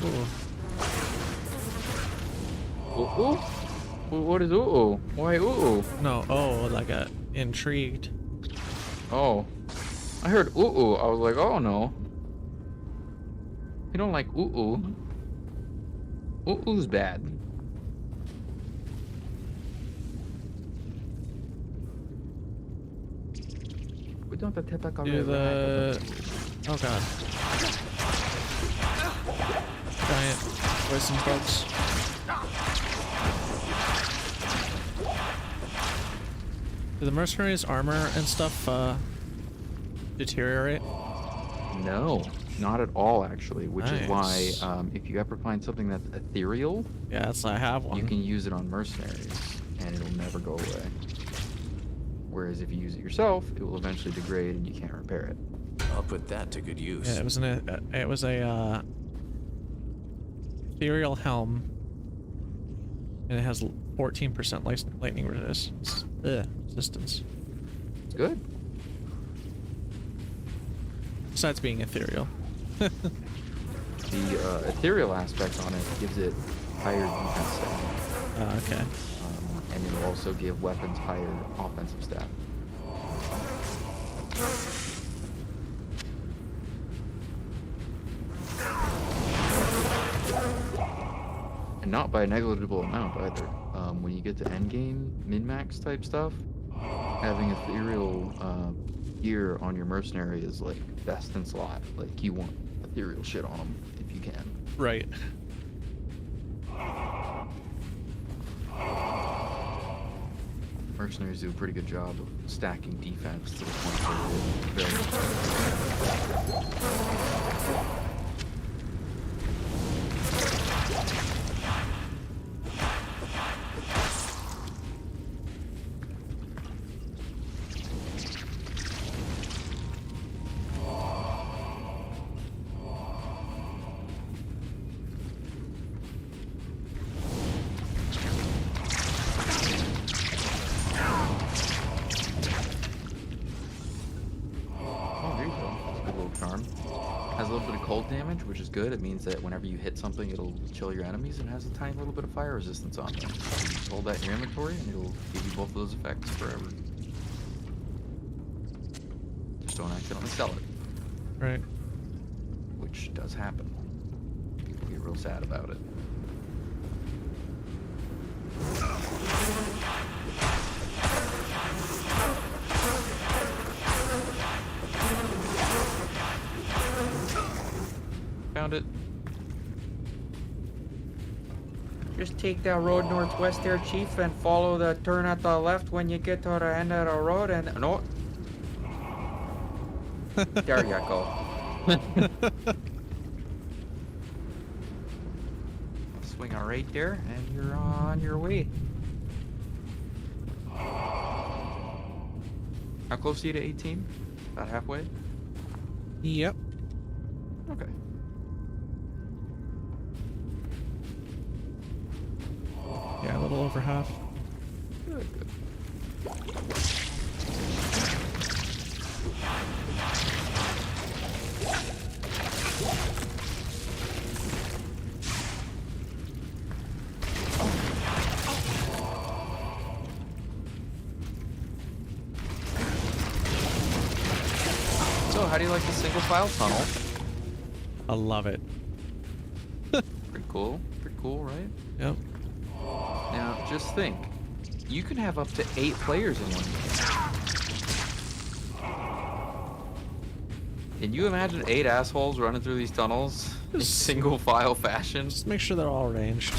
Ooh. Ooh. What is ooh? Why ooh? No, oh, I got intrigued. Oh. I heard ooh. I was like, oh no. You don't like ooh. Ooh's bad. We don't have to take back our Do the... Oh god. Giant poison bugs. Do the mercenaries' armor and stuff deteriorate? No, not at all actually, which is why Nice. if you ever find something that's ethereal, Yeah, that's I have one. you can use it on mercenaries and it'll never go away. Whereas if you use it yourself, it will eventually degrade and you can't repair it. I'll put that to good use. Yeah, it was a ethereal helm, and it has 14% lightning resistance. It's good. Besides being ethereal. The ethereal aspect on it gives it higher defense stat, Okay. and it'll also give weapons higher offensive stat. And and not by a negligible amount either. When you get to endgame, min-max type stuff, having ethereal gear on your mercenary is like best in slot. Like you want ethereal shit on them if you can. Right. Mercenaries do a pretty good job of stacking defense to the point where they're very... damage, which is good. It means that whenever you hit something, it'll chill your enemies, and has a tiny little bit of fire resistance on it. You hold that in your inventory, and it'll give you both of those effects forever. Just don't accidentally sell it. Right. Which does happen. People get real sad about it. Found it. Just take that road northwest there, Chief, and follow the turn at the left when you get to the end of the road, and no. There you go. Swing on right there, and you're on your way. How close are you to 18? About halfway? Yep. Okay. Yeah, a little over half. Good, good. So, how do you like the single file tunnel? I love it. Pretty cool. Pretty cool, right? Yep. Now, just think. You can have up to 8 players in one game. Can you imagine 8 assholes running through these tunnels in single file fashion? Just make sure they're all arranged.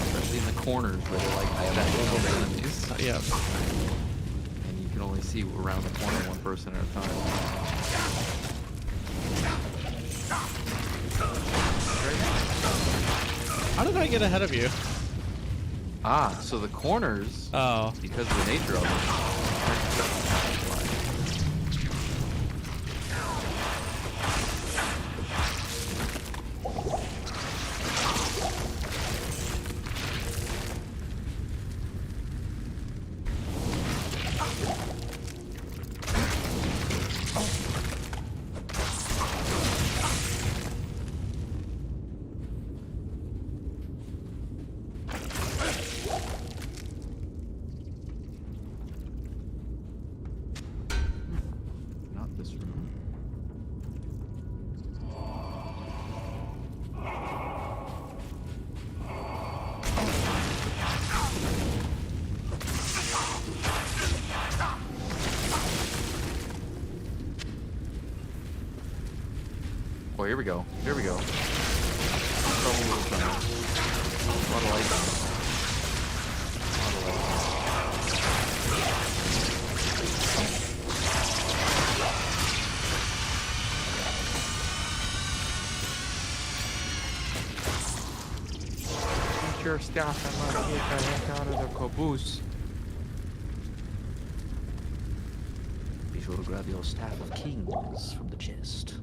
Especially in the corners where they're like identical enemies. Yep. And you can only see around the corner one person at a time. How did I get ahead of you? Ah, so the corners, Oh. because of the nature of them, not this room. Oh, here we go. Here we go. Trouble little tunnel. A lot of lights. A lot of lights. Get your stuff and let's get the heck out of the caboose. Be sure to grab your staff of kings from the chest.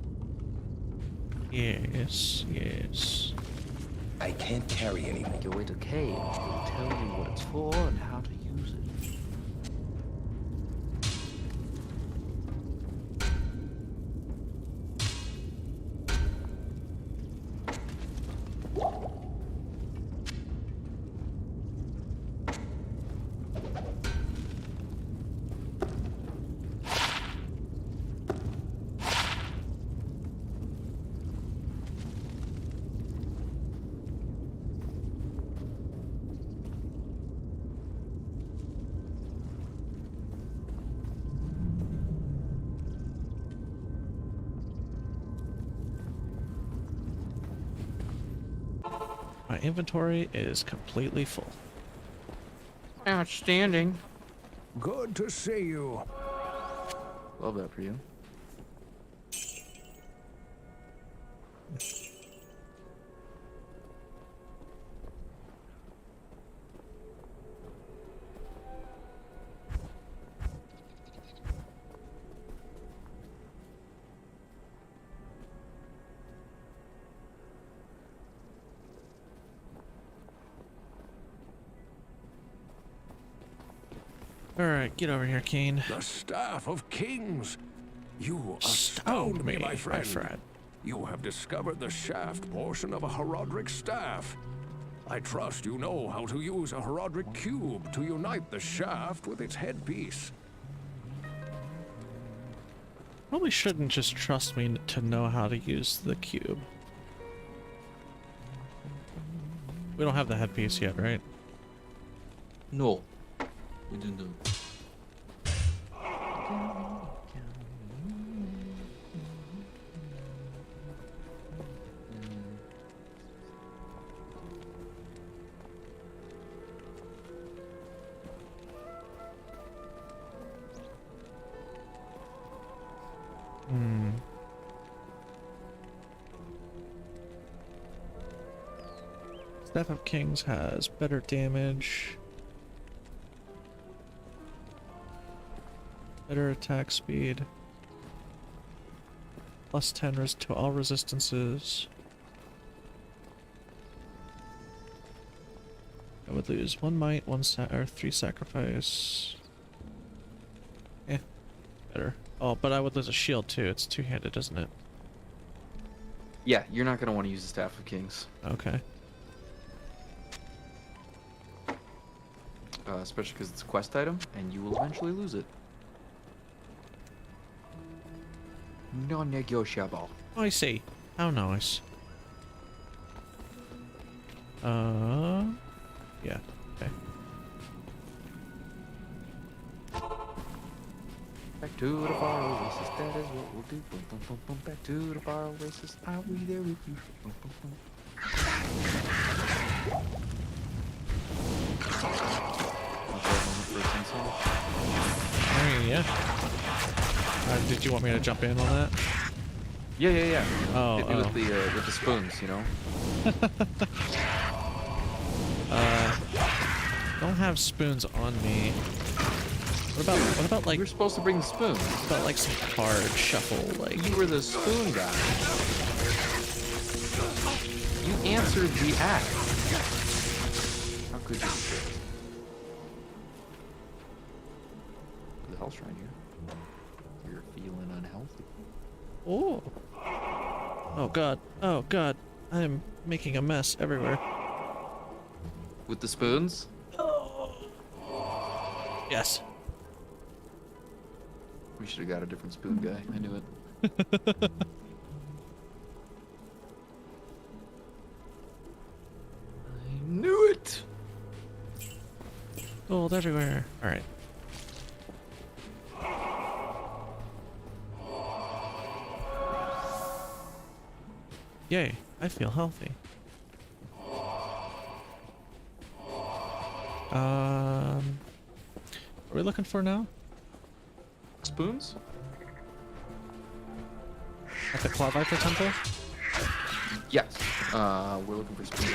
Yes, yes. I can't carry anymore. Make your way to cave. It'll tell you what it's for and how to use it. My inventory is completely full. Outstanding. Good to see you. Love that for you. Alright, get over here, Kane. The Staff of Kings. You Astound astound me, my friend. friend. You have discovered the shaft portion of a Herodric staff. I trust you know how to use a Herodric cube to unite the shaft with its headpiece. Probably shouldn't just trust me to know how to use the cube. We don't have the headpiece yet, right? No. We didn't do. Staff of Kings has better damage. Better attack speed. Plus 10 to all resistances. I would lose 1 might, or 3 sacrifice. Eh, better. Oh, but I would lose a shield too. It's two-handed, isn't it? Yeah, you're not gonna want to use the Staff of Kings, Okay. especially because it's a quest item, and you will eventually lose it. Non-negotiable. I see. How nice. Yeah. Okay. Back to the far oasis, that is what we'll do. Boom, boom, boom, boom. Back to the far oasis, I'll be there with you. Boom, boom, boom. I mean, yeah. Did you want me to jump in on that? Yeah. Oh, Hit me with the spoons, you know. Don't have spoons on me. What about like You were supposed to bring the spoons. what about like some card shuffle like? You were the spoon guy. You answered the act. How could you? The hell's right here. You're feeling unhealthy. Oh. Oh god. Oh god. I'm making a mess everywhere. With the spoons? Yes. We should have got a different spoon guy. I knew it. I knew it. Gold everywhere. All right. Yay, I feel healthy. What are we looking for now? Spoons? At the Claw Viper Temple? Yes. We're looking for spoons.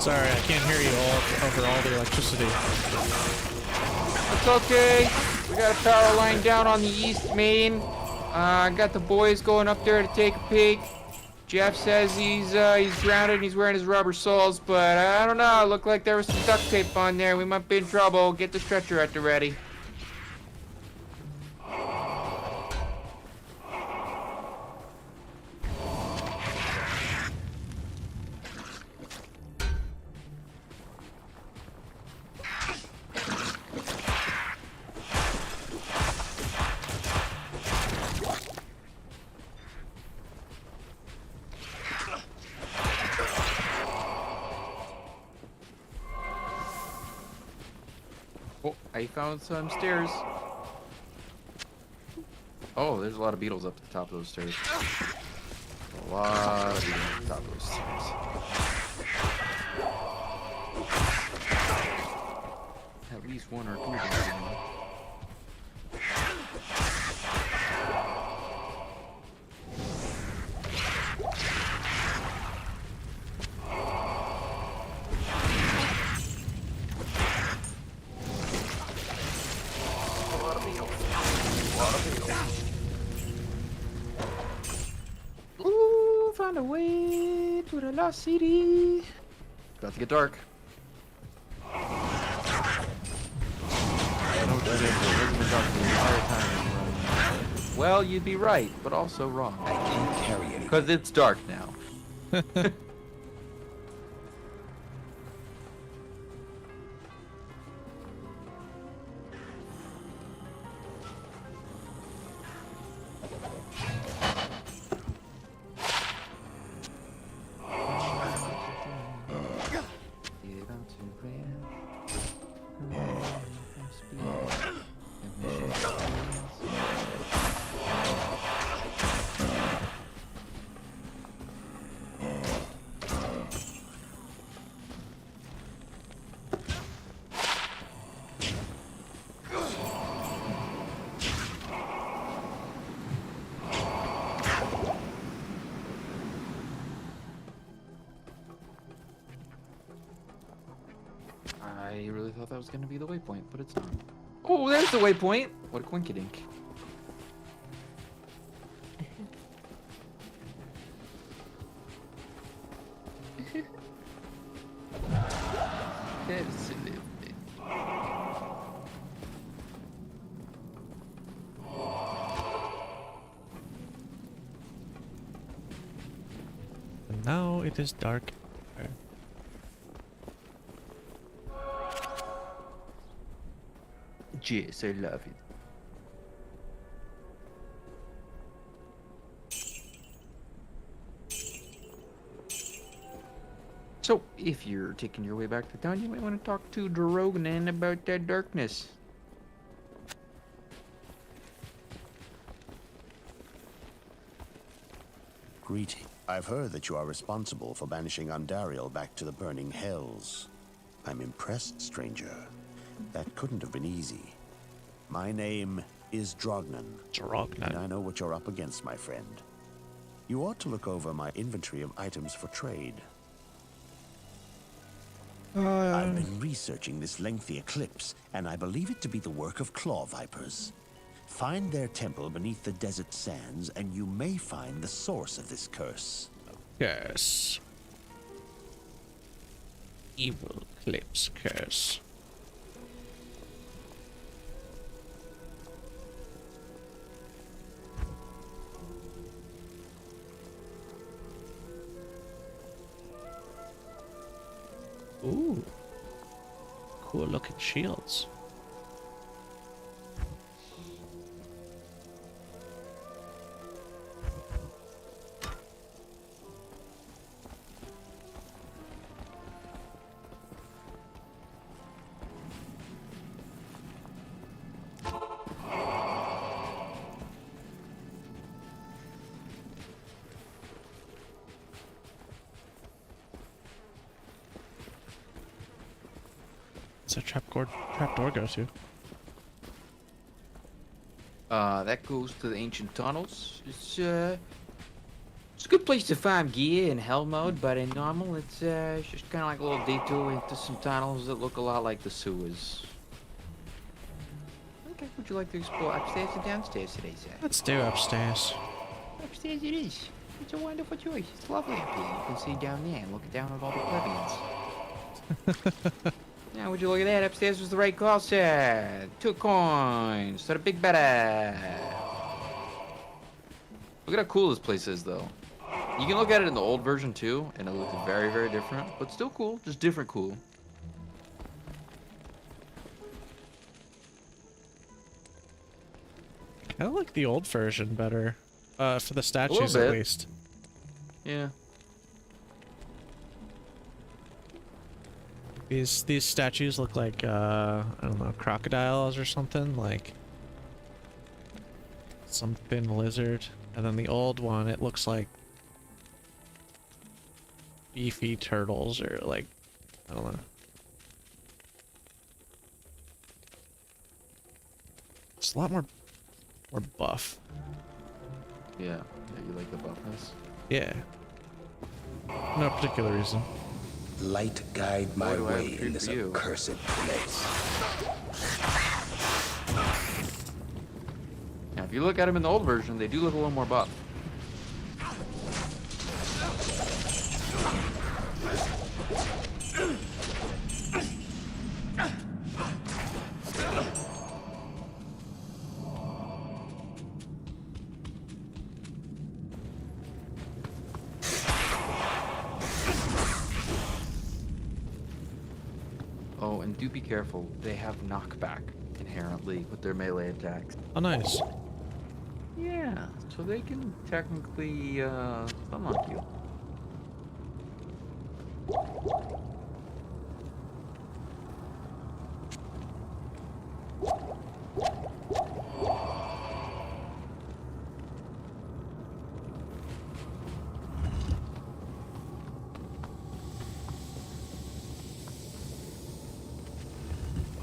Sorry, I can't hear you all over all the electricity. It's okay. We got a power line down on the east main. I got the boys going up there to take a peek. Jeff says he's grounded and he's wearing his rubber soles, but I don't know. It looked like there was some duct tape on there. We might be in trouble. Get the stretcher at the ready. Oh, I found some stairs. Oh, there's a lot of beetles up at the top of those stairs. A lot of beetles at the top of those stairs. At least one or two of them. Ooh, found a way to the lost city. About to get dark. I know what you're saying, but it hasn't been dark the entire time. Well, you'd be right, but also wrong. I can't carry anything. Because it's dark now. I really thought that was going to be the waypoint, but it's not. Oh, there's the waypoint! What a quinkydink. Absolutely. And now it is dark. Yes, I love it. So, if you're taking your way back to town, you might want to talk to Drogonan about that darkness. Greeting. I've heard that you are responsible for banishing Andariel back to the burning hells. I'm impressed, stranger. That couldn't have been easy. My name is Drognan. And I know what you're up against, my friend. You ought to look over my inventory of items for trade. I've been researching this lengthy eclipse, and I believe it to be the work of claw vipers. Find their temple beneath the desert sands, and you may find the source of this curse. Curse. Evil eclipse curse. Ooh. Cool looking shields. What's that trap door go to? That goes to the ancient tunnels. It's a good place to find gear in hell mode, but in normal, it's just kind of like a little detour into some tunnels that look a lot like the sewers. Okay, would you like to explore upstairs or downstairs today, sir? Let's do upstairs. Upstairs it is. It's a wonderful choice. It's lovely up here. You can see down there and look down at all the plebeians. Now, would you look at that? Upstairs was the right call, sir. 2 coins to the big better. Look at how cool this place is, though. You can look at it in the old version, too, and it looks very, very different. But still cool. Just different cool. I like the old version better. For the statues, at least. Yeah. These statues look like I don't know, crocodiles or something, like some thin lizard. And then the old one, it looks like beefy turtles or like, I don't know. It's a lot more buff. Yeah. Yeah, you like the buffness? Yeah. No particular reason. Light guide my Boy, do I have a way treat in this for you. accursed place. Now, if you look at them in the old version, they do look a little more buff. Oh, and do be careful. They have knockback inherently with their melee attacks. Oh, nice. Yeah, so they can technically unlock you.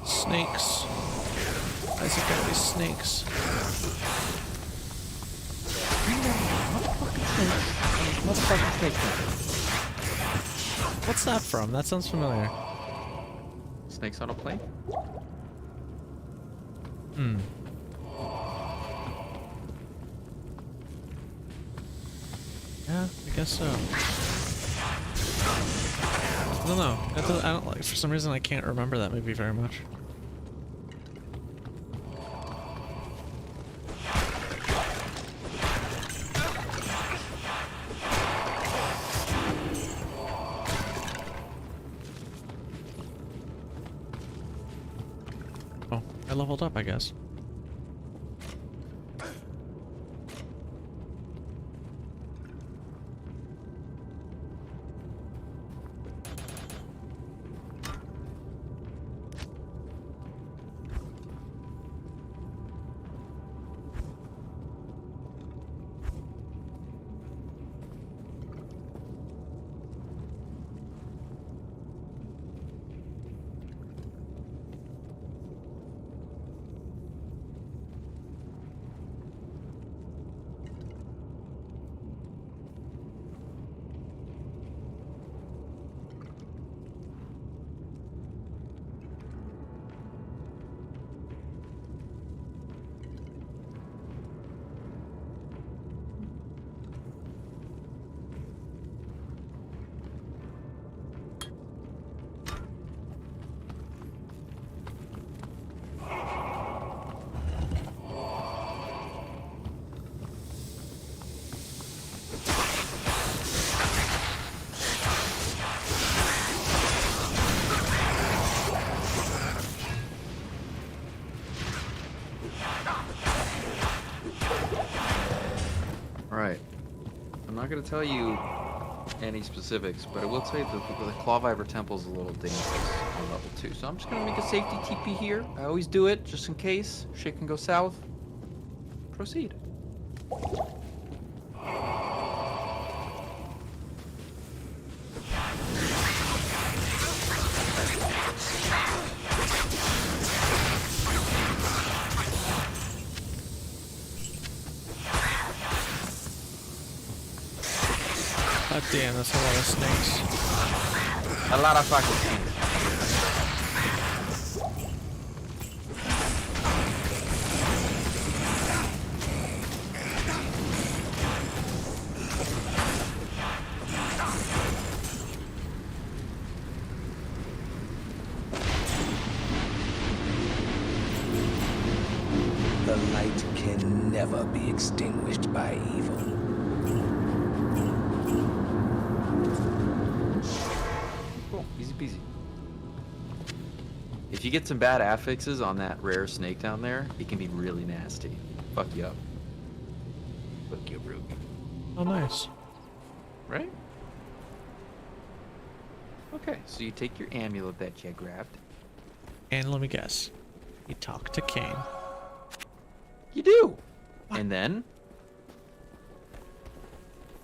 Snakes. Why is it gotta be snakes? Motherfucking snake. What's that from? That sounds familiar. Snakes on a plane? Hmm. Yeah, I guess so. I don't know. I don't like. For some reason, I can't remember that movie very much. Oh, I leveled up, I guess. Alright. I'm not going to tell you any specifics, but I will tell you that the Clawviper Temple is a little dangerous on level 2. So I'm just going to make a safety TP here. I always do it, just in case. Shit can go south. Proceed. God damn, that's a lot of snakes. A lot of fucking things. The light can never be extinguished by evil. Cool. Easy peasy. If you get some bad affixes on that rare snake down there, it can be really nasty. Fuck you up. Fuck you up, Ruby. Oh, nice. Right? Okay, so you take your amulet that you grabbed. And let me guess. You talk to Kane. You do! And then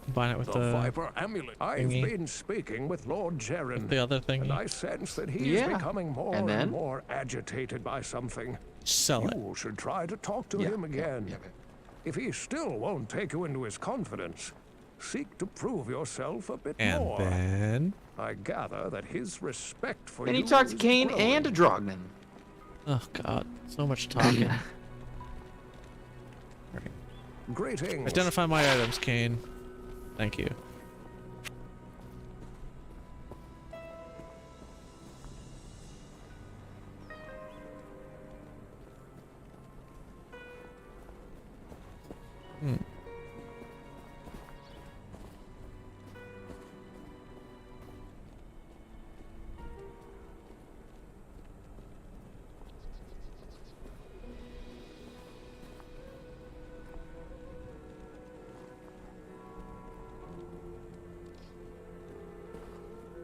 Combine it with The the Viper Amulet. I've thingy. been speaking with Lord Jaren, the other thing. and I sense that he Yeah. is becoming more And then? and more agitated by something. Sell it. You should try to talk to Yeah, him yeah, again. yeah. If he still won't take you into his confidence, seek to prove yourself a bit And more. then I gather that his respect for And you he talked to is Kane growing. and to Drogman. oh god, so much talking. Alright. Greetings. Identify my items, Kane. Thank you. Hmm.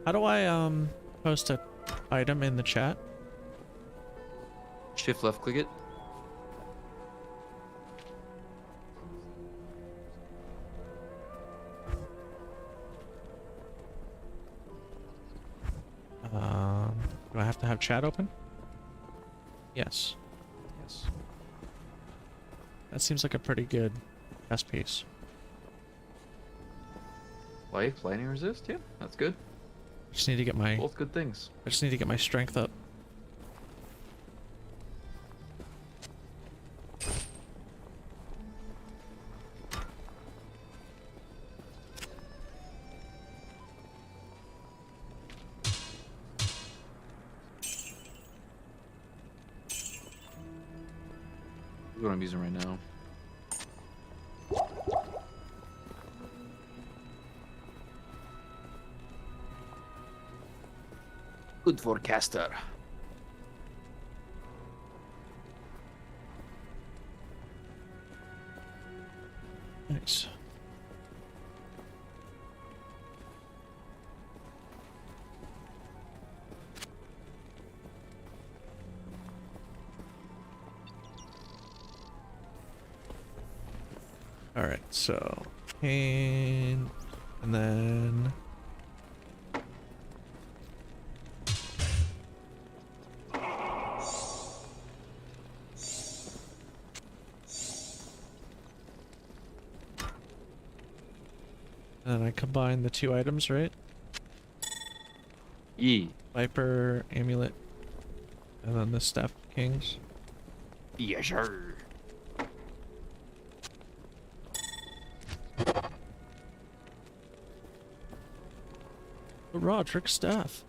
How do I post a item in the chat? Shift left click it. Do I have to have chat open? Yes. Yes. That seems like a pretty good test piece. Life, lightning resist. Yeah, that's good. Just need to get my Both good things. I just need to get my strength up. What I'm using right now. Good for caster. Nice. All right, so Kane, and then I combine the two items, right? E. Viper, amulet, and then the staff of kings. Yes, sir. The Roderick staff.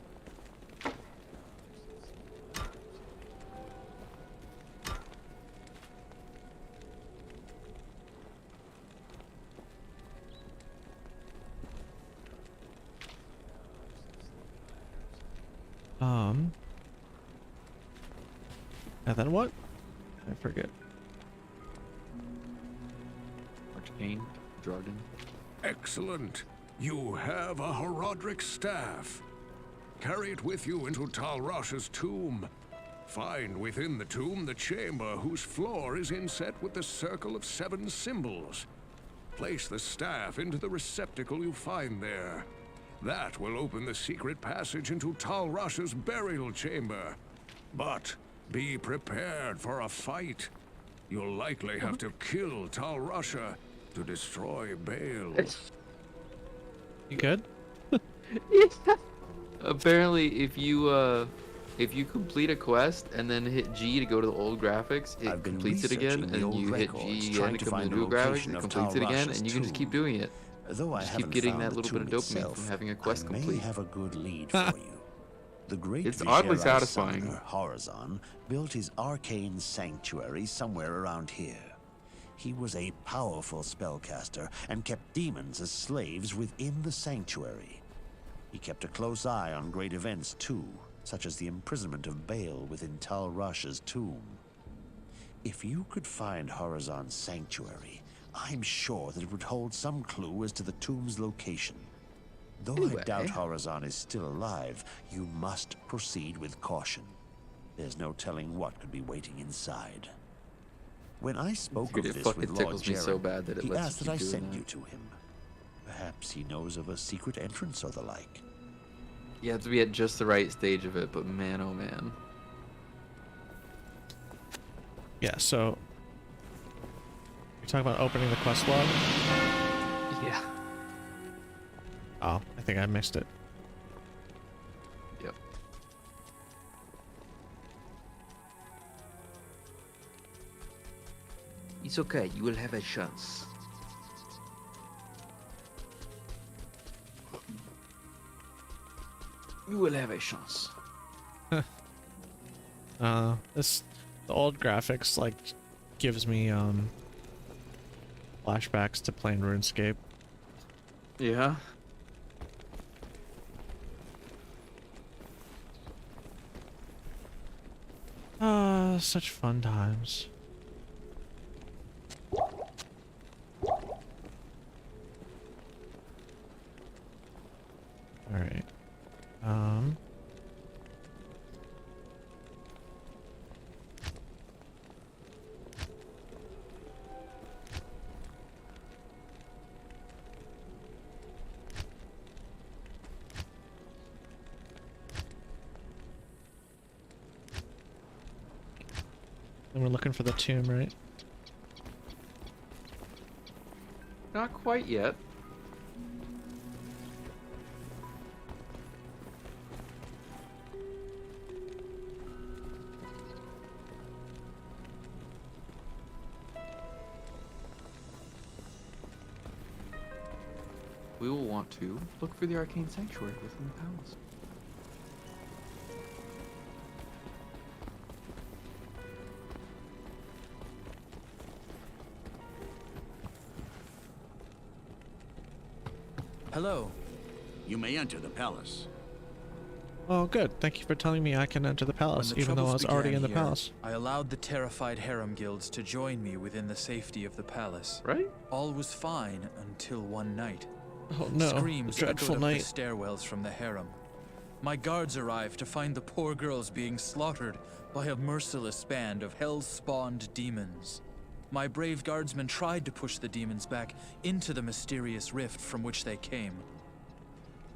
And then what? I forget. Arcane, Jordan. Excellent. You have a Horodric staff. Carry it with you into Talrash's tomb. Find within the tomb the chamber whose floor is inset with the circle of 7 symbols. Place the staff into the receptacle you find there. That will open the secret passage into Talrash's burial chamber. But be prepared for a fight. You'll likely have to kill Talrasha to destroy Bale. You good? Apparently, if you complete a quest and then hit G to go to the old graphics, it I've been completes it again, researching the and old you hit records, G trying again to to come to find the the new graphics, location it of completes it again, Talrash's and you can just keep tomb. doing it. Though I Just haven't keep getting found that the little bit of tomb dopamine itself, from having a quest I may complete. have a good lead for you. The great It's oddly Vizier satisfying. Alexander Horizon built his arcane sanctuary somewhere around here. He was a powerful spellcaster and kept demons as slaves within the sanctuary. He kept a close eye on great events too, such as the imprisonment of Bale within Talrash's tomb. If you could find Horizon's sanctuary, I'm sure that it would hold some clue as to the tomb's location. Though Anyway. I doubt Horizon is still alive, you must proceed with caution. There's no telling what could be waiting inside. When I spoke Dude, of it this fucking with Lord tickles me Jaren, so bad that it he lets asked you that I keep doing send that. you to him. Perhaps he knows of a secret entrance or the like. You have to be at just the right stage of it, but man, oh man. Yeah, so you're talking about opening the quest log? Yeah. Oh, I think I missed it. Yep. It's okay, you will have a chance. You will have a chance. The old graphics like gives me flashbacks to playing RuneScape. Yeah. Such fun times. All right. And we're looking for the tomb, right? Not quite yet. We will want to look for the arcane sanctuary within the palace. Hello. You may enter the palace. Oh, good. Thank you for telling me I can enter the palace, When the even though I was troubles already in the began here, palace. I allowed the terrified harem guilds to join me within the safety of the palace. Right? All was fine until one night. Oh no, the Screams dreadful echoed night. up the stairwells from the harem. My guards arrived to find the poor girls being slaughtered by a merciless band of hell-spawned demons. My brave guardsmen tried to push the demons back into the mysterious rift from which they came.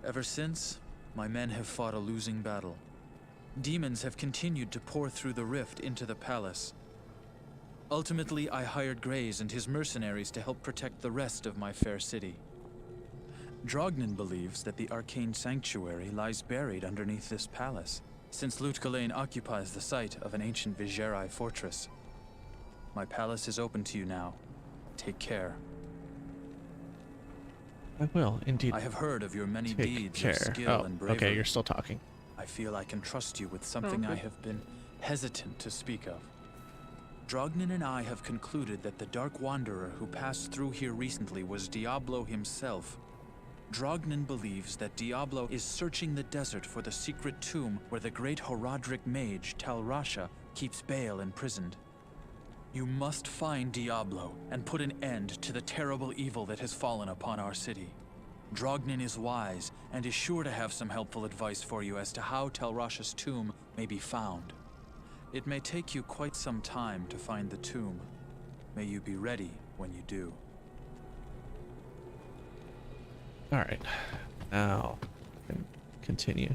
Ever since, my men have fought a losing battle. Demons have continued to pour through the rift into the palace. Ultimately, I hired Grays and his mercenaries to help protect the rest of my fair city. Drognin believes that the arcane sanctuary lies buried underneath this palace, since Lutgalain occupies the site of an ancient Vigerai fortress. My palace is open to you now. Take care. I will, indeed. I have heard of your many Take deeds care. of skill Oh, and bravery. okay, you're still talking. I feel I can trust you with something I have been hesitant to speak of. Drognin and I have concluded that the Dark Wanderer who passed through here recently was Diablo himself. Drognin believes that Diablo is searching the desert for the secret tomb where the great Horadric mage Tal Rasha keeps Baal imprisoned. You must find Diablo and put an end to the terrible evil that has fallen upon our city. Drognin is wise and is sure to have some helpful advice for you as to how Tal Rasha's tomb may be found. It may take you quite some time to find the tomb. May you be ready when you do. All right, now continue.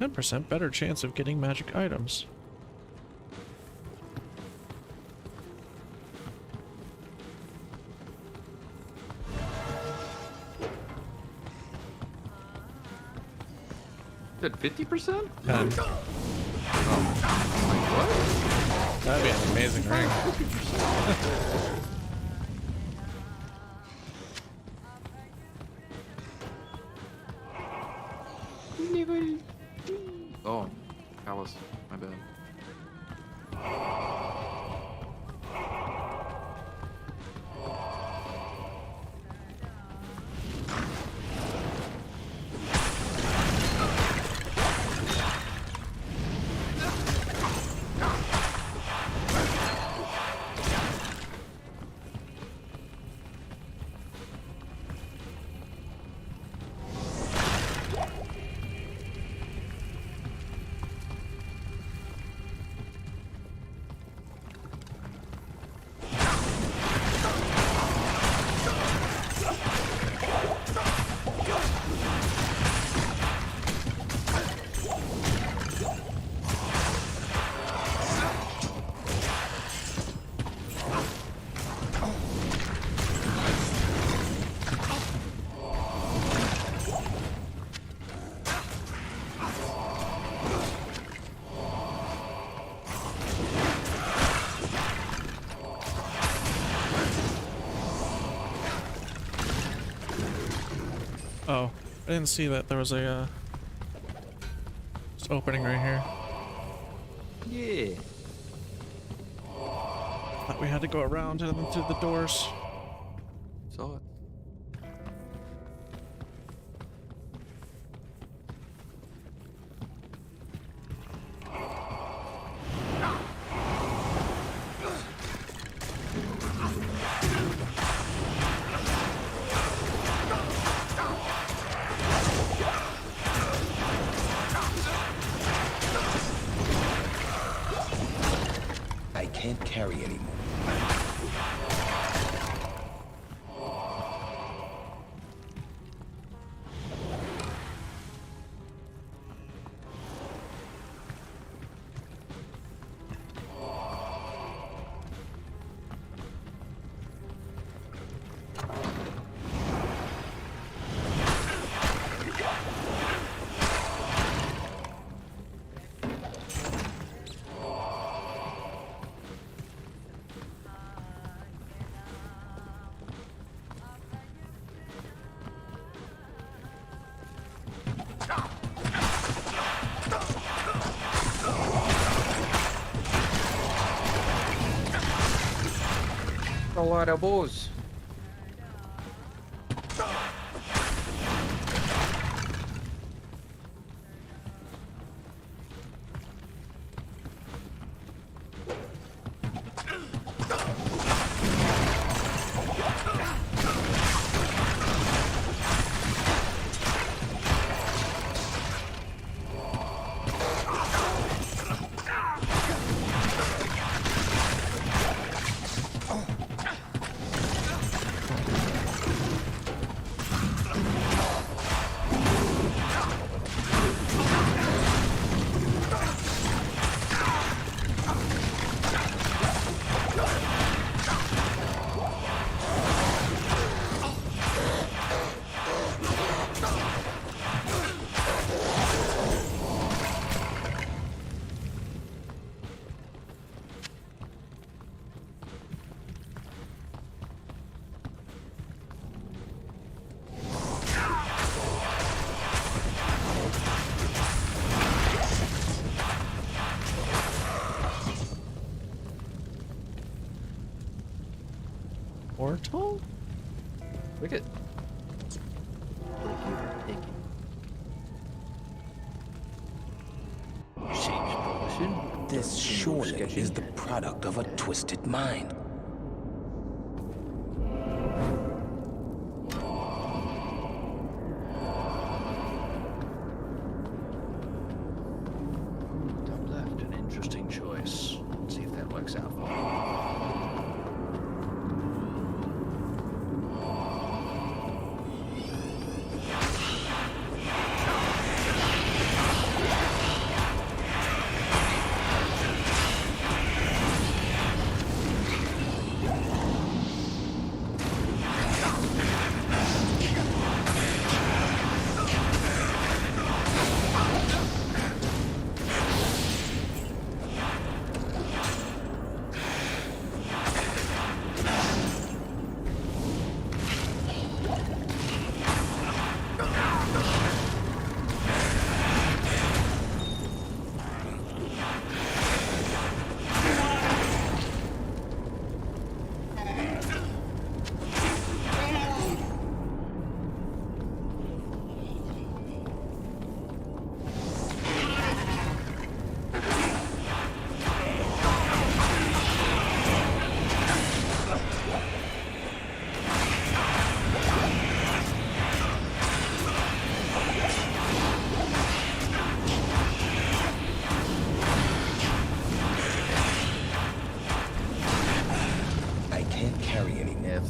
%, better chance of getting magic items. Is that 50%? That'd be an amazing ring. Oh, Alice, my bad. Oh, I didn't see that there was a just opening right here. Yeah. Thought we had to go around and then through the doors. Saw it. I can't carry anymore. A lot of bows. Portal? Look at. Like you were taking. Change position. This surely is the product of a twisted mind. Top left, an interesting choice. Let's see if that works out for me.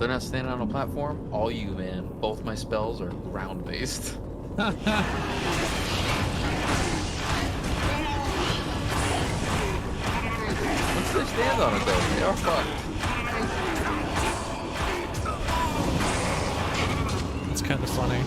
they're not standing on a platform, all you, man. Both my spells are ground-based. Once they stand on it, though, they are fucked. It's kind of funny.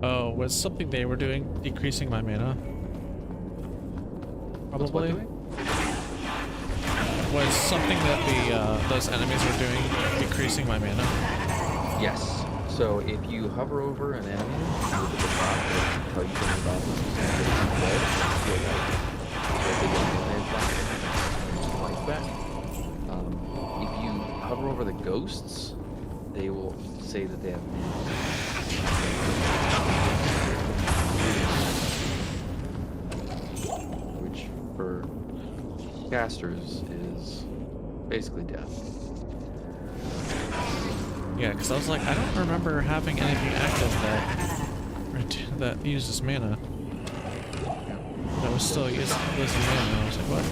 Oh, was something they were doing decreasing my mana? What's what Probably. doing? Was something that the those enemies were doing decreasing my mana? Yes. So if you hover over an enemy, move at the top, it'll tell you something about them. Life back. If you hover over the ghosts, they will say that they have which for casters is basically death. Yeah, because I was like, I don't remember having anything active that uses mana. That was still using mana. I was like, what?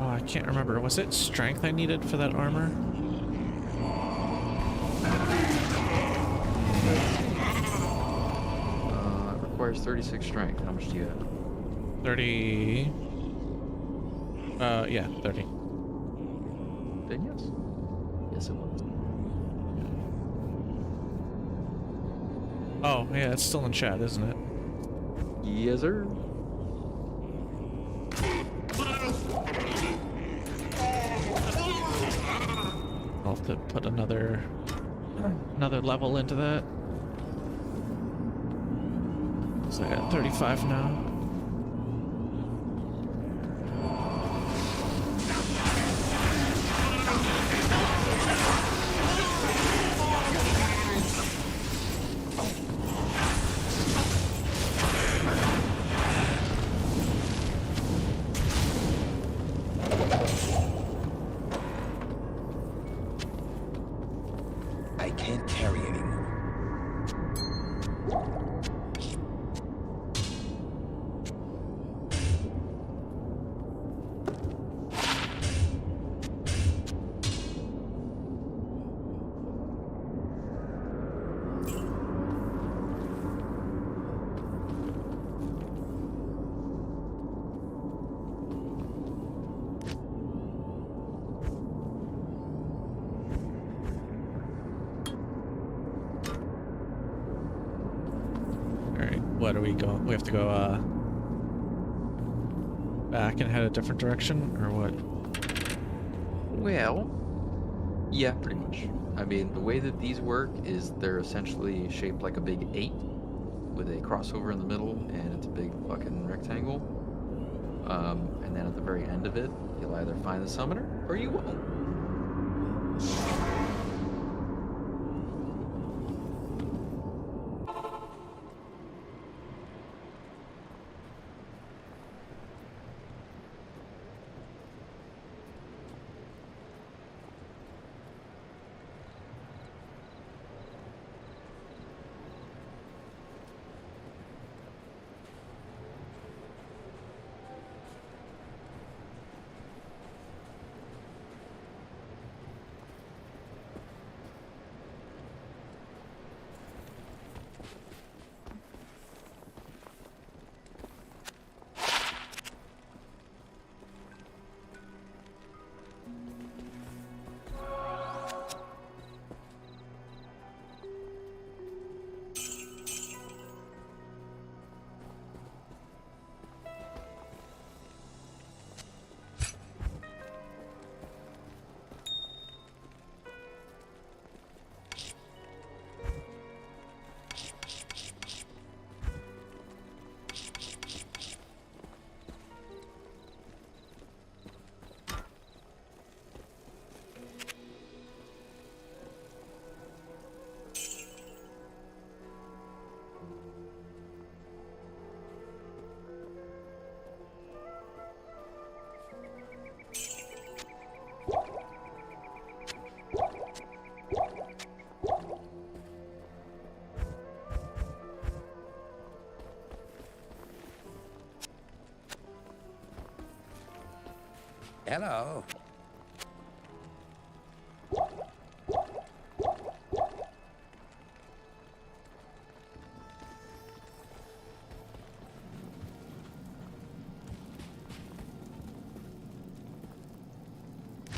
Oh, I can't remember. Was it strength I needed for that armor? It requires 36 strength. How much do you have? 30. Yeah, 30. Then yes. Yes, it was. Oh, yeah, it's still in chat, isn't it? Yes, sir. I'll have to put another level into that. So I got 35 now. I can't carry anymore. What are we going? We have to go back and head a different direction, or what? Well, yeah, pretty much. I mean, the way that these work is they're essentially shaped like a big 8 with a crossover in the middle, and it's a big fucking rectangle. And then at the very end of it, you'll either find the summoner or you won't. Hello.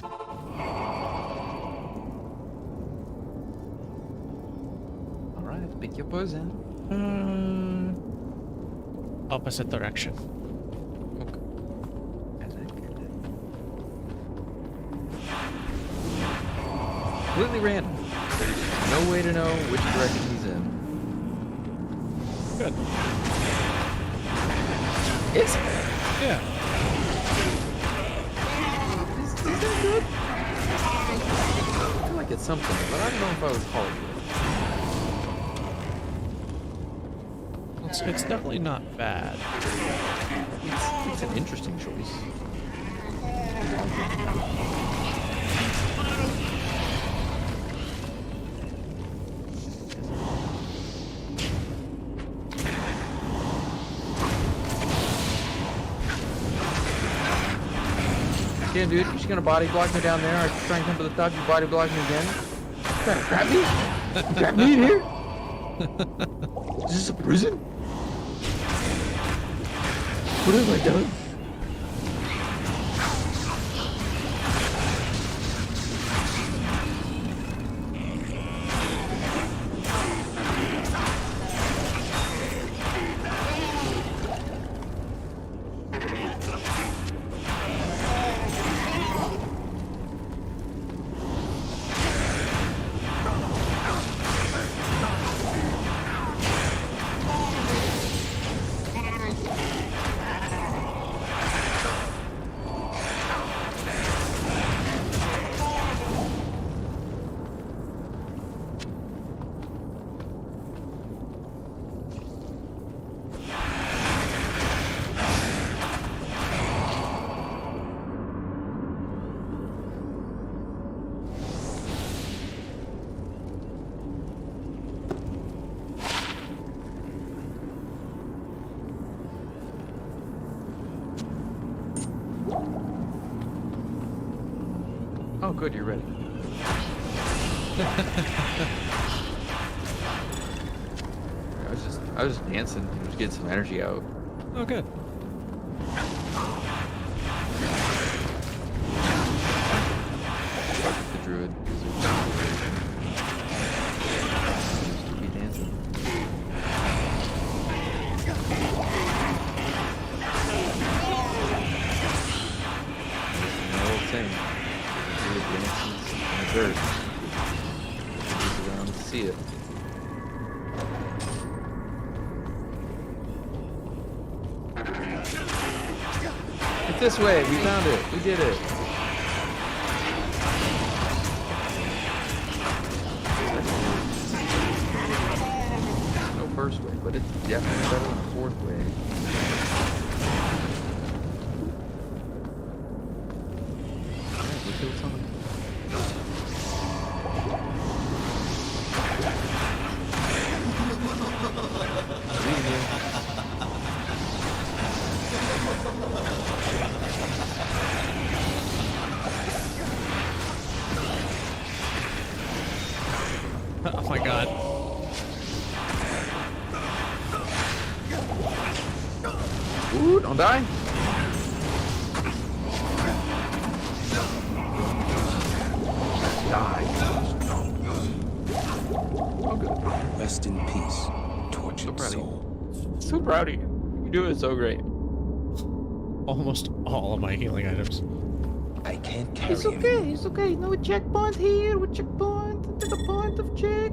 All right, pick your poison. Opposite direction. Completely random. There's no way to know which direction he's in. Good. Is Yeah. that good? I feel like it's something, but I don't know if I would call it good. It's definitely not bad. It's an interesting choice. Yeah, dude, you're just gonna body block me down there, or try and come to the top, you body block me again? You trying to grab me? You grab me in here? Is this a prison? What have I done? Oh, good, you're ready. I was just dancing, just getting some energy out. Oh, good. The druid. Used to be dancing. It's an old thing. The druid dances in the dirt. Moves around to see it. It's this way. We found it. We did it. No first way, but it's definitely better than a fourth way. Yeah, we killed someone. Oh my god. Ooh, don't die. Die. Oh, good. Rest in peace, tortured proud of you. soul. So proud of you. You do it so great. Almost all of my healing items. I can't carry It's him. okay. It's okay. No checkpoint here. With checkpoint to the point of check.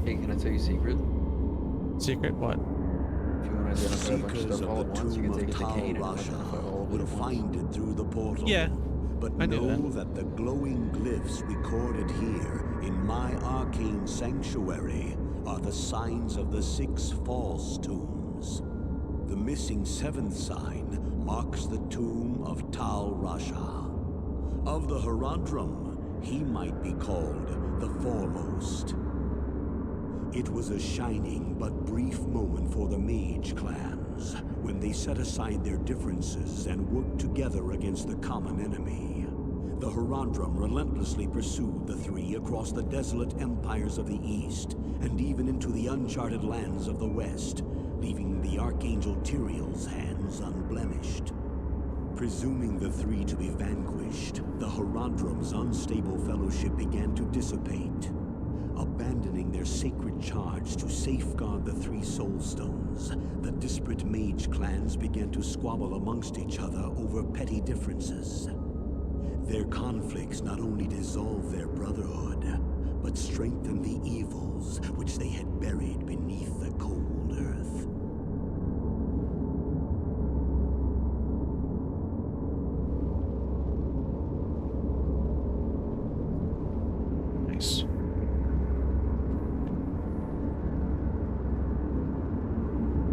Hey, can I tell you a secret? Secret what? If you want to identify a bunch of Seekers stuff all of at the once, you tomb can of take it to Kane and Tal identify all Rasha of it will at once. find it through the portal. Yeah. But I knew know that the glowing glyphs recorded here in my arcane sanctuary are the signs of the 6 false tombs. The missing 7th sign marks the tomb of Tal Rasha. Of the Herodrum, he might be called the foremost. It was a shining but brief moment for the mage clans when they set aside their differences and worked together against the common enemy. The Herodrum relentlessly pursued the 3 across the desolate empires of the East and even into the uncharted lands of the West, leaving the Archangel Tyrael's hands unblemished. Presuming the 3 to be vanquished, the Herodrum's unstable fellowship began to dissipate. Abandoning their sacred charge to safeguard the 3 soul stones, the disparate mage clans began to squabble amongst each other over petty differences. Their conflicts not only dissolved their brotherhood, but strengthened the evils which they had buried beneath the cold earth. Nice.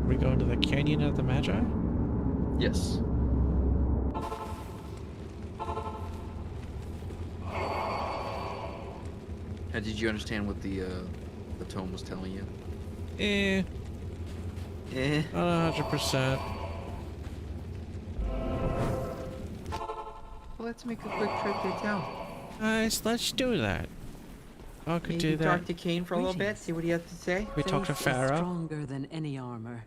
We go into the Canyon of the Magi? Yes. Did you understand what the tome was telling you? Eh, not 100%. Well, let's make a quick trip to town. Nice, let's do that. I could Maybe do that. talk to Kane for a little bit, Greetings. see what he has to say. We talk to Faith is Pharaoh. stronger than any armor.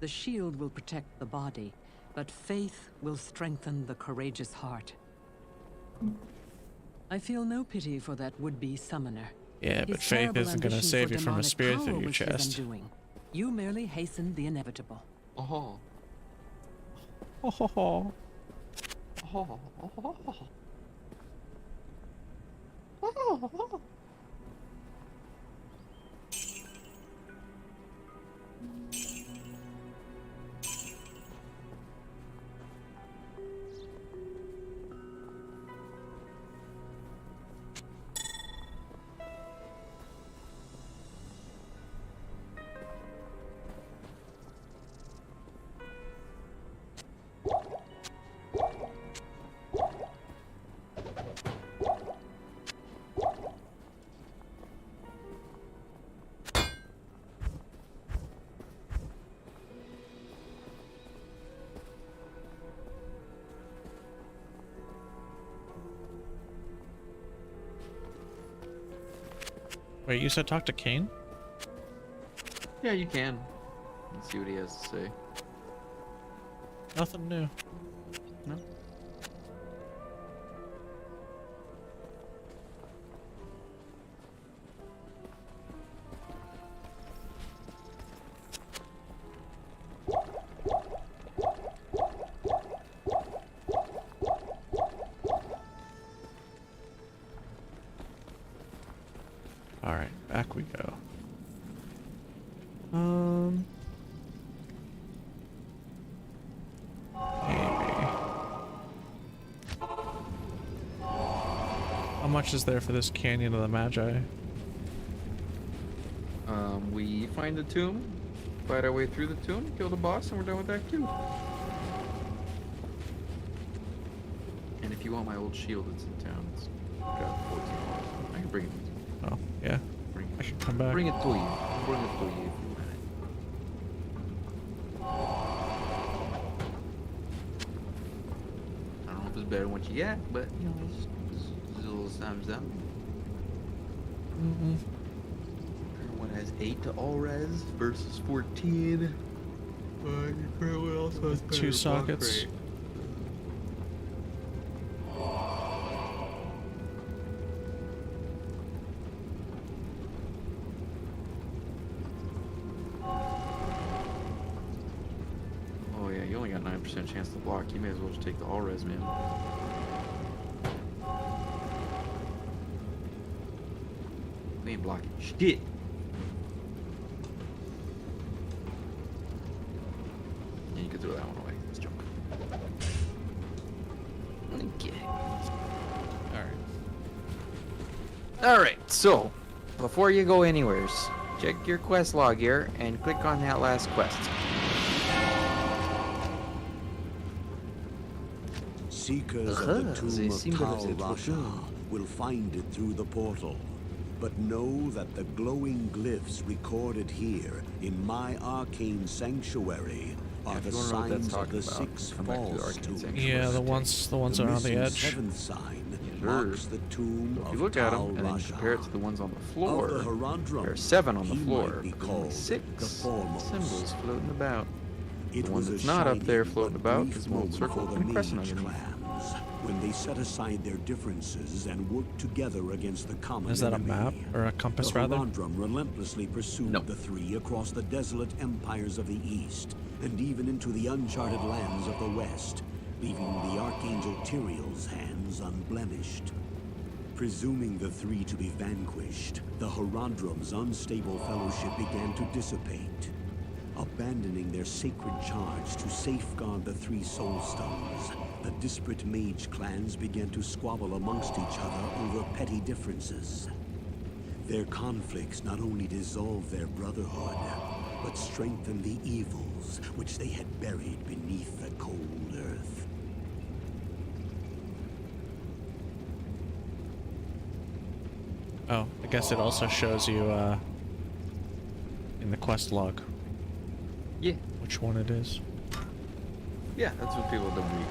The shield will protect the body, but faith will strengthen the courageous heart. I feel no pity for that would-be summoner. Yeah, His but faith terrible isn't going to ambition save for you from a demonic spear power through your was his chest. undoing. You merely hastened the inevitable. Oh. Ho ho ho. Wait, you said talk to Kane? Yeah, you can. Let's see what he has to say. Nothing new. No? Alright, back we go. Maybe. How much is there for this Canyon of the Magi? We find the tomb, fight our way through the tomb, kill the boss, and we're done with Act 2. And if you want my old shield that's in town, it's got 14 hours. I can bring it. Oh, yeah. Bring I it. should come back. Bring it to you. Bring it to you if you want it. I don't know if it's better than what you get, but you know, it's a little thumbs up. One has 8 to all res versus 14. What else has With 2 sockets. Oh yeah, you only got 9% chance to block. You may as well just take the all res, man. We ain't blocking shit. Yeah, you can throw that one away. Let's jump. Okay. All right, so before you go anywheres, check your quest log here and click on that last quest. Seekers of the tomb of Tal Rasha will find it through the portal. But know that the glowing glyphs recorded here in my arcane sanctuary are the signs of the six false tombs. Yeah, the ones around the edge. Seventh sign Sure. marks the tomb If of you look at Tal them and then Rasha. compare it to the ones on the floor, Of the Haradrim, there are 7 on the he floor. might be There's only called 6 the foremost. symbols floating about. It The one was that's a not up there shining floating but about brief is the one moment circled for and the a crescent mage underneath. clans when they set aside their differences and worked together against the common Is that a enemy. map or a compass The rather? Haradrim relentlessly pursued No. the three across the desolate empires of the east and even into the uncharted lands of the west, leaving the Archangel Tyrael's hands unblemished. Presuming the three to be vanquished, the Haradrim's unstable fellowship began to dissipate. Abandoning their sacred charge to safeguard the three soul stones, the disparate mage clans began to squabble amongst each other over petty differences. Their conflicts not only dissolved their brotherhood, but strengthened the evils which they had buried beneath the cold earth. Oh, I guess it also shows you in the quest log Yeah, which one it is. yeah, that's what people don't read.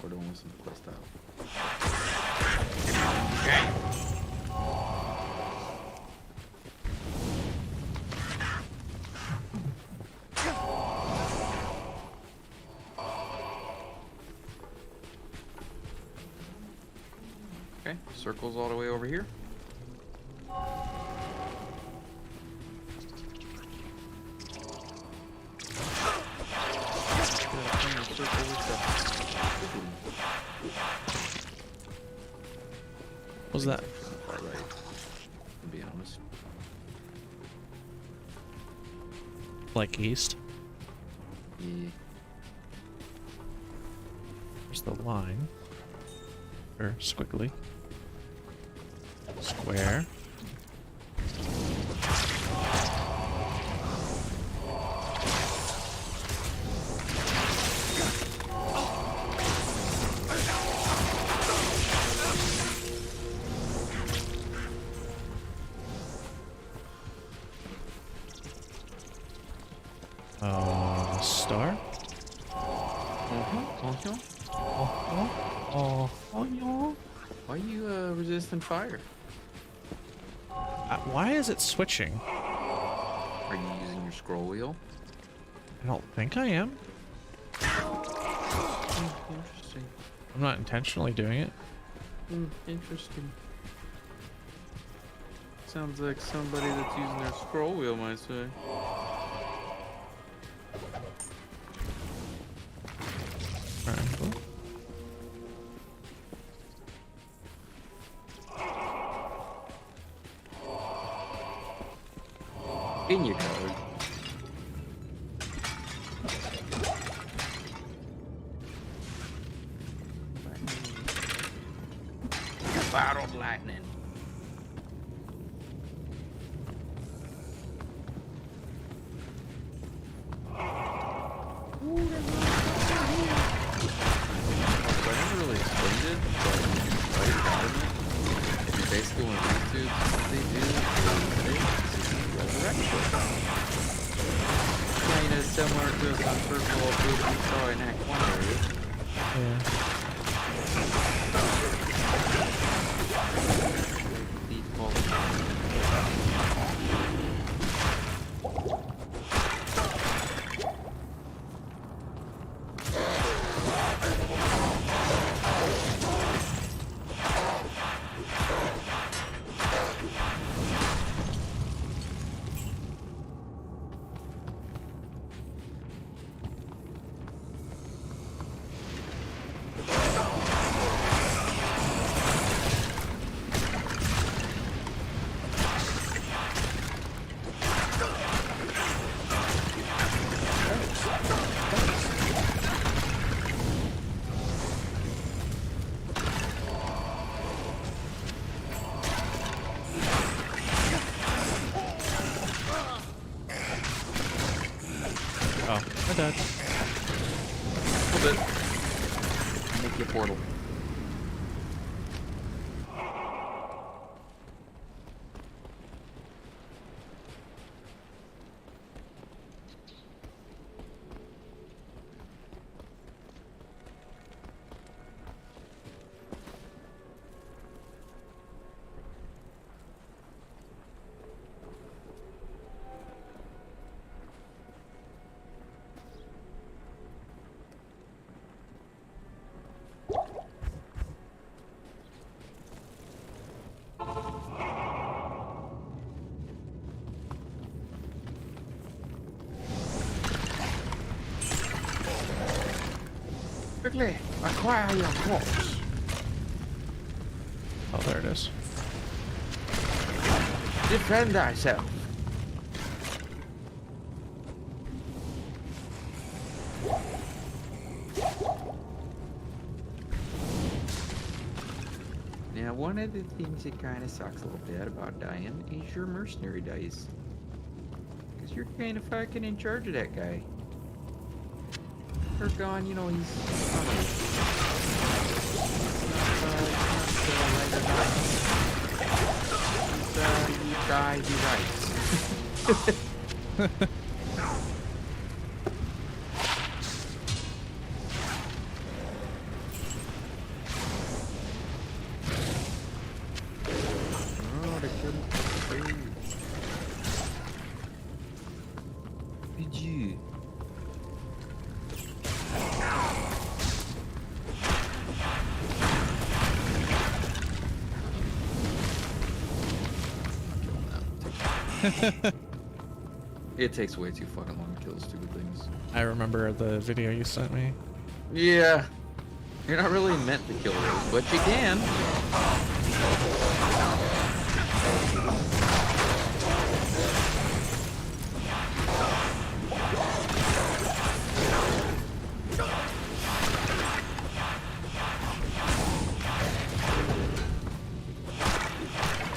Or don't listen to quest out. Okay, circles all the way over here. What was that? All right, to be honest. Like east? Yeah. There's the line. Or squiggly. Square. Star? Oh. Why are you resisting fire? Why is it switching? Are you using your scroll wheel? I don't think I am. Interesting. I'm not intentionally doing it. Interesting. Sounds like somebody that's using their scroll wheel might say. Triangle. In you go. Battled lightning. I never really explained it, but right out of it, if you basically want to YouTube, what they do is they resurrection. Kind of similar to some circle of food we saw in Act 1 area. Yeah. make you a portal. Quickly, acquire your corpse. Oh, there it is. Defend thyself. Now, one of the things that kind of sucks a little bit about dying is your mercenary dice. Because you're kind of fucking in charge of that guy. Ergon, you know, he's funny. You die, he writes. Oh, they couldn't. Did you? It takes way too fucking long to kill stupid things. I remember the video you sent me. Yeah. You're not really meant to kill those, but you can.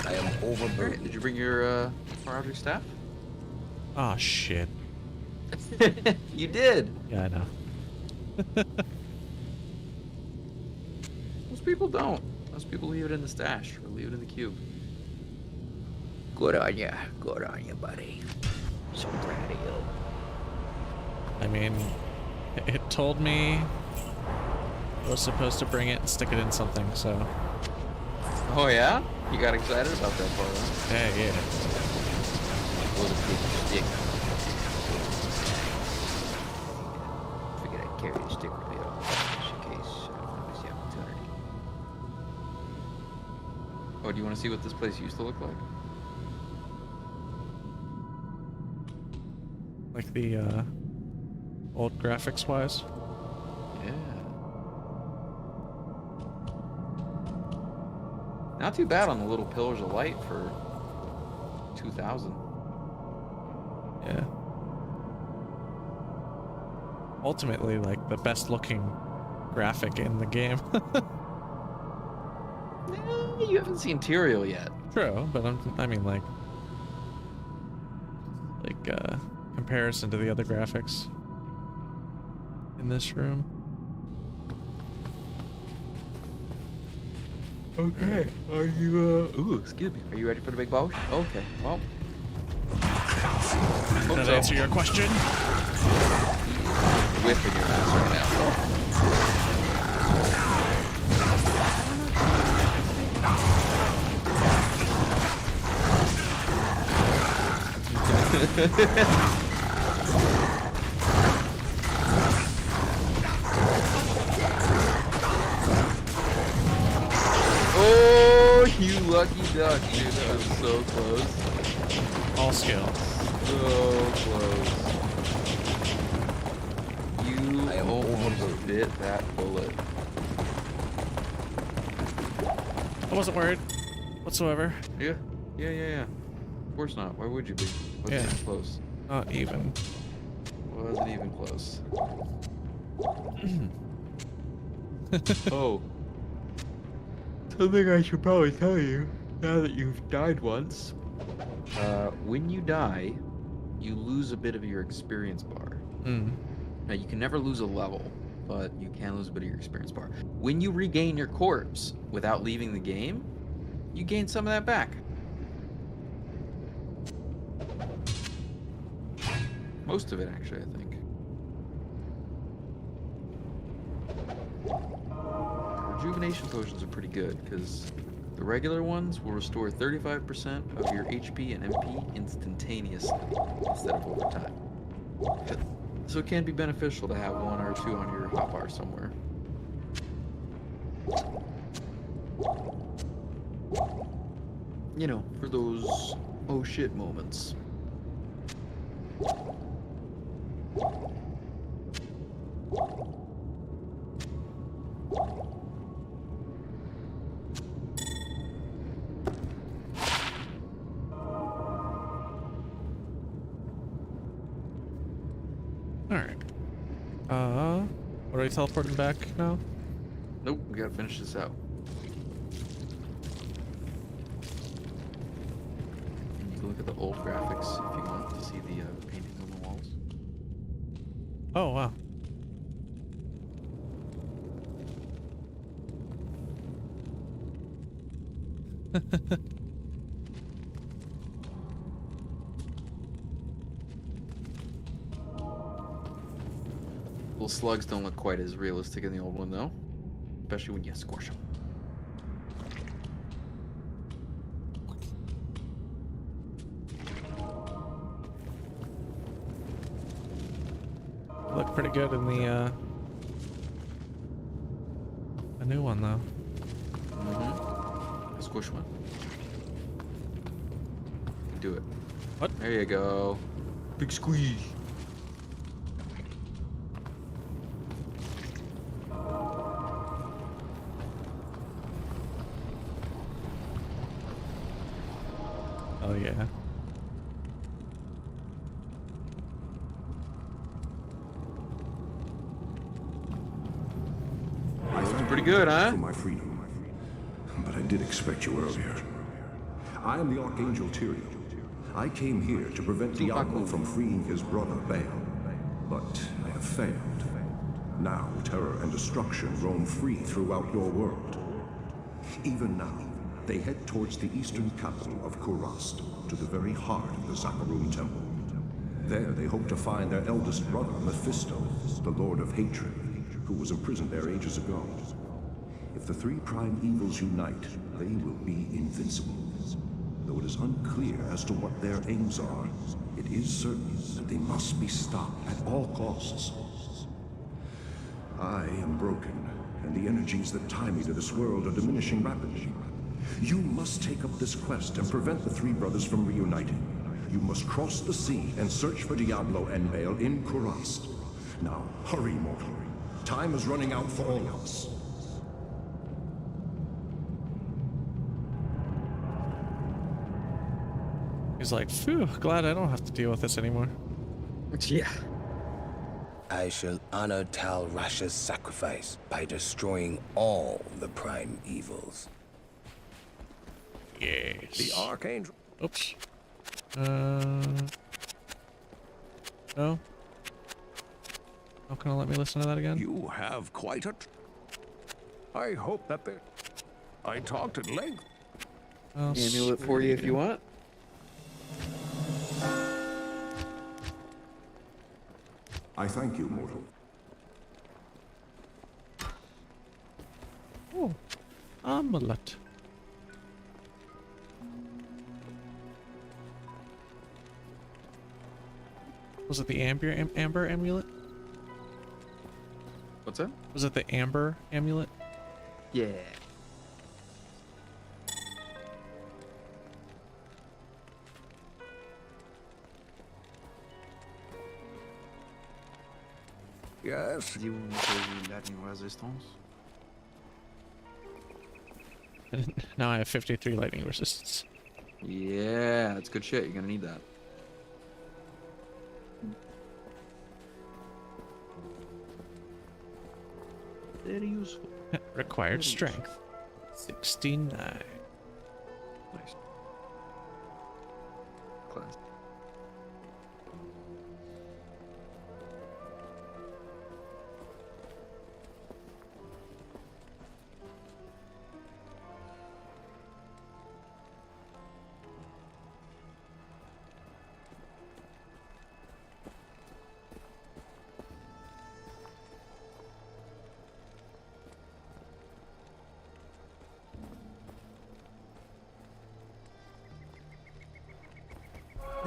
I am overburdened. Alright, did you bring your Marauder staff? Oh, shit. You did. Yeah, I know. Most people don't. Most people leave it in the stash or leave it in the cube. Good on ya. Good on ya, buddy. So proud of you. I mean, it told me I was supposed to bring it and stick it in something, so... Oh yeah? You got excited about that part, huh? Yeah. What a good stick. Figured I'd carry the stick with me just in case I don't miss the opportunity. Oh, do you want to see what this place used to look like? Like the, old graphics-wise. Yeah. Not too bad on the little pillars of light for 2000. Yeah. Ultimately, like, the best-looking graphic in the game. You haven't seen Tyrael yet. True, but I mean, like, comparison to the other graphics in this room. Okay. Are you, ooh, excuse me. Are you ready for the big boss? Okay, well. Does that answer your question? Whipping your ass right now. Oh, you lucky duck, dude. That was so close. All skill. So close. You almost bit that bullet. I wasn't worried whatsoever. Yeah. Of course not. Why would you be? Wasn't even close. Not even. Wasn't even close. Oh. Something I should probably tell you, now that you've died once. When you die, you lose a bit of your experience bar. Hmm. Now, you can never lose a level. but you can lose a bit of your experience bar. When you regain your corpse without leaving the game, you gain some of that back. Most of it, actually, I think. Rejuvenation potions are pretty good because the regular ones will restore 35% of your HP and MP instantaneously instead of over time. So it can be beneficial to have 1 or 2 on your hotbar somewhere. You know, for those oh shit moments. Alright. What are we teleporting back now? Nope, we gotta finish this out. And you can look at the old graphics if you want to see the paintings on the walls. Oh, wow. Little slugs don't look quite as realistic in the old one though, especially when you squash them. Look pretty good in the new one though. Mm-hmm. Squish one. Do it. What? There you go. Big squeeze. Oh yeah. Pretty good, huh? For my freedom. But I did expect you earlier. I am the Archangel Tyrion. I came here to prevent Diablo from freeing his brother Baal. But I have failed. Now terror and destruction roam free throughout your world. Even now, they head towards the eastern capital of Kurast, to the very heart of the Zakarum Temple. There they hope to find their eldest brother, Mephisto, the Lord of Hatred, who was imprisoned there ages ago. If the 3 prime evils unite, they will be invincible. Though it is unclear as to what their aims are, it is certain that they must be stopped at all costs. I am broken, and the energies that tie me to this world are diminishing rapidly. You must take up this quest and prevent the 3 brothers from reuniting. You must cross the sea and search for Diablo and Baal in Kurast. Now, hurry, mortal. Time is running out for all of us. He's like, phew, glad I don't have to deal with this anymore. Yeah. I shall honor Tal Rasha's sacrifice by destroying all the prime evils. Yes. The Archangel. Oops. No? How can I let me listen to that again? You have quite a... I hope that they... I talked at length. Oh, Amulet for you if you want. I thank you, mortal. Oh, amulet. Was it the amber amulet? What's that? Was it the amber amulet? Yeah. Yes. Now I have 53 lightning resistance. Yeah, that's good shit. You're gonna need that. Very useful. Required strength. 69. Nice. Class.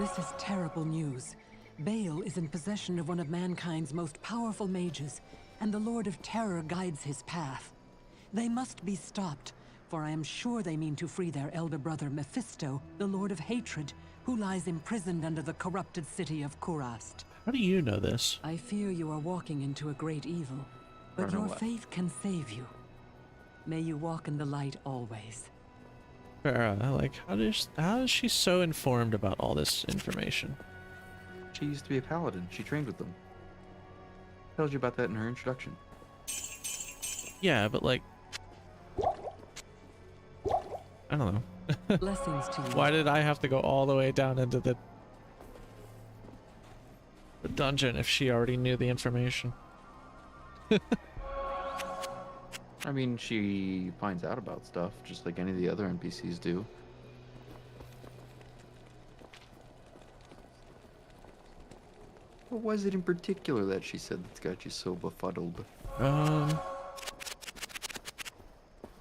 This is terrible news. Baal is in possession of one of mankind's most powerful mages, and the Lord of Terror guides his path. They must be stopped, for I am sure they mean to free their elder brother Mephisto, the Lord of Hatred, who lies imprisoned under the corrupted city of Kurast. How do you know this? I fear you are walking into a great evil, but Don't know your what. faith can save you. May you walk in the light always. Farah, like, how is she so informed about all this information? She used to be a paladin. She trained with them. Tells you about that in her introduction. Yeah, but like, I don't know. Blessings to you. Why did I have to go all the way down into the dungeon if she already knew the information? I mean, she finds out about stuff just like any of the other NPCs do. What was it in particular that she said that's got you so befuddled?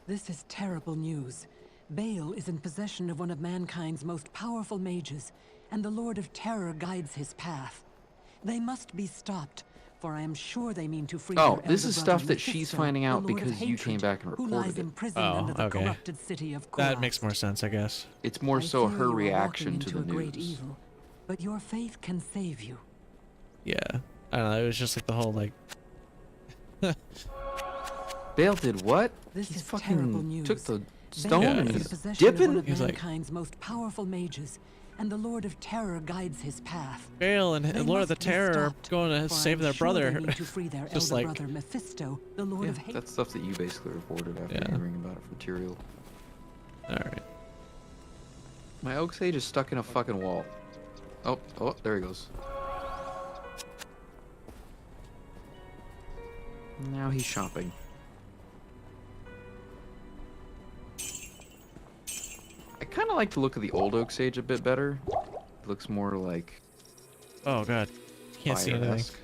This is terrible news. Baal is in possession of one of mankind's most powerful mages, and the Lord of Terror guides his path. They must be stopped, for I am sure they mean to free Oh, their this elder is brother stuff that she's Mephisto, finding out the Lord of because you came Hatred, back and who reported lies it. imprisoned Oh, under the okay. corrupted city of Kurast. That makes more sense, I guess. It's more I so fear her you are reaction walking to into the a great news. evil, but your faith can save you. Yeah. I don't know, it was just like the whole like Bale did what? This He's is terrible news. took the Baal stone Yeah. is and in he's possession of one dipping. of He's like- mankind's most powerful mages, and the Lord of Terror guides his path. Bale and They Lord of the must be Terror are stopped, going to for save I'm their sure they brother. mean to free their Just elder like- brother Mephisto, the Lord Yeah, of Hate. that's stuff that you basically reported after Yeah. hearing about it from Tyrael. Alright. My oak sage is stuck in a fucking wall. Oh, there he goes. Now he's shopping. I kind of like the look of the old oak sage a bit better. It looks more like Oh god. Can't see anything. fire-esque.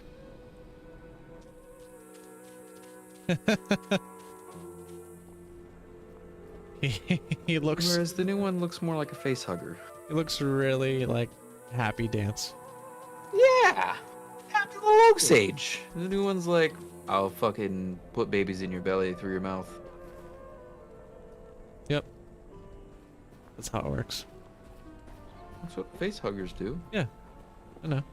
He looks Whereas the new one looks more like a face hugger. he looks really like happy dance. Yeah! Happy little oak sage. The new one's like, I'll fucking put babies in your belly through your mouth. Yep. That's how it works. That's what face huggers do. Yeah. I know.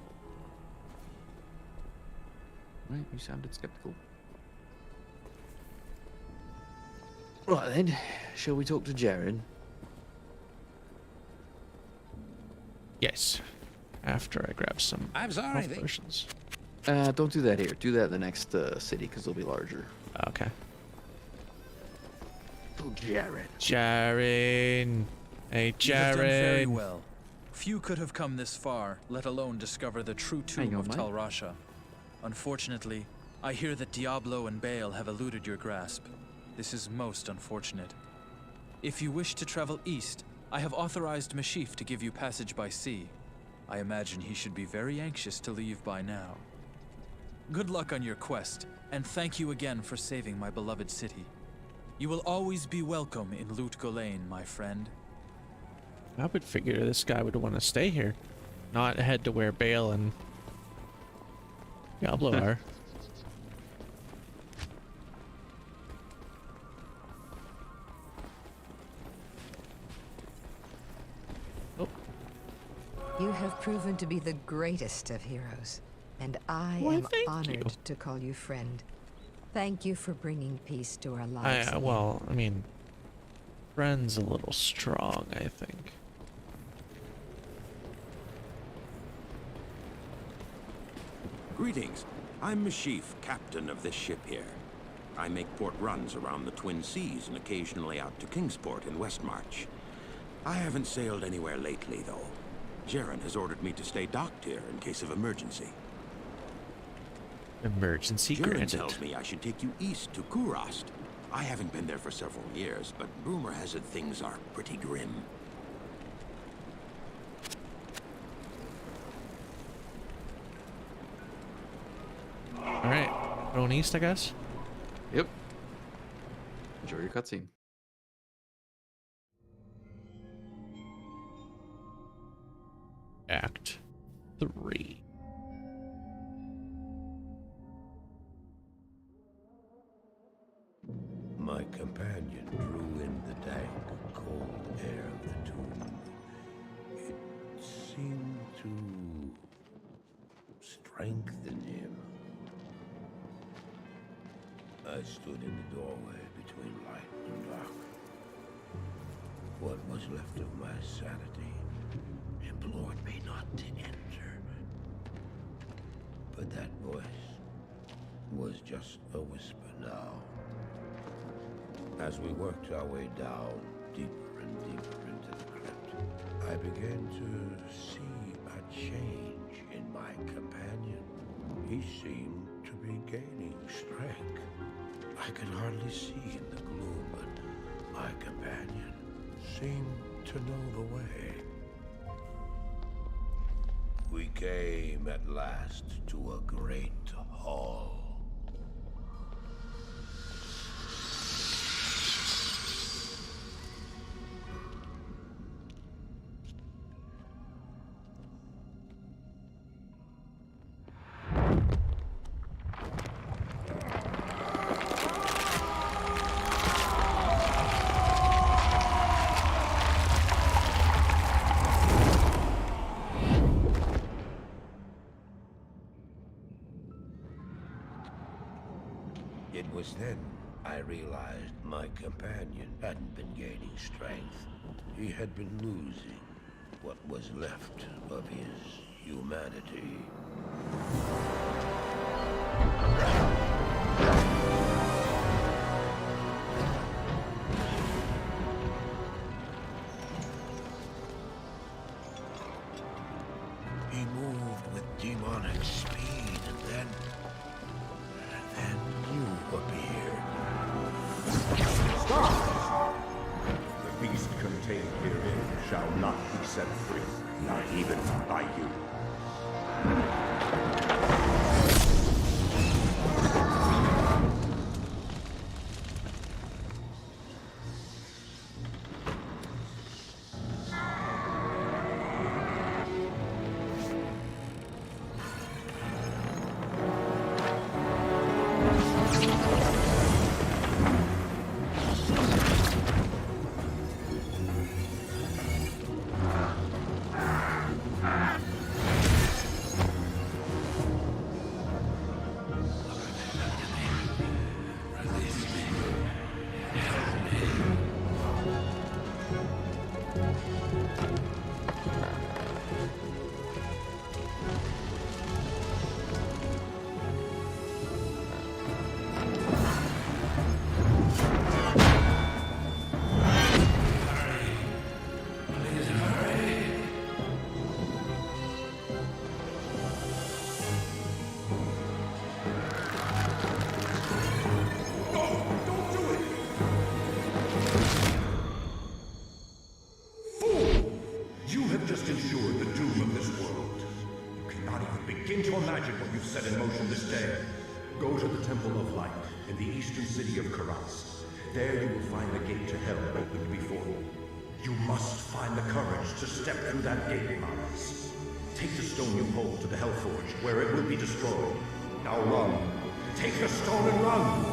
Right, you sounded skeptical. Right then, shall we talk to Jaren? Yes. After I grab some I'm sorry, health potions. Don't do that here. Do that in the next city, because they'll be larger. Okay. Oh, Jaren. Jaren. Hey, You have done very Jaren. well. Few could have come this far, let alone discover the true Hang tomb on, of mate. Tal Rasha. Unfortunately, I hear that Diablo and Baal have eluded your grasp. This is most unfortunate. If you wish to travel east, I have authorized Mashif to give you passage by sea. I imagine he should be very anxious to leave by now. Good luck on your quest, and thank you again for saving my beloved city. You will always be welcome in Lut Gholein, my friend. I would figure this guy would want to stay here, not head to where Bale and Diablo are. Oh, You have proven to be the greatest of heroes, and I Why, am thank honored you. to call you friend. Thank you for bringing peace to our lives. again. well, I mean, friend's a little strong, I think. Greetings. I'm Mashif, captain of this ship here. I make port runs around the Twin Seas and occasionally out to Kingsport in Westmarch. I haven't sailed anywhere lately, though. Jaren has ordered me to stay docked here in case of emergency. Emergency Jaren granted. tells me I should take you east to Kurast. I haven't been there for several years, but rumor has it things are pretty grim. Alright, going east, I guess? Yep. Enjoy your cutscene. Act 3. My companion drew in the dank, cold air of the tomb. It seemed to strengthen him. I stood in the doorway between light and dark. What was left of my sanity implored me not to enter. But that voice was just a whisper now. As we worked our way down, deeper and deeper into the crypt, I began to see a change in my companion. He seemed to be gaining strength. I could hardly see in the gloom, but my companion seemed to know the way. We came at last to a great hall. It was then I realized my companion hadn't been gaining strength. He had been losing what was left of his humanity. He moved with demonic speed, and then you appeared. Stop! The beast contained herein shall not be set free, not even by you. Set in motion this day. Go to the Temple of Light in the eastern city of Karas. There you will find the gate to hell opened before you. You must find the courage to step through that gate, Mars. Take the stone you hold to the Hellforge, where it will be destroyed. Now run. Take the stone and run!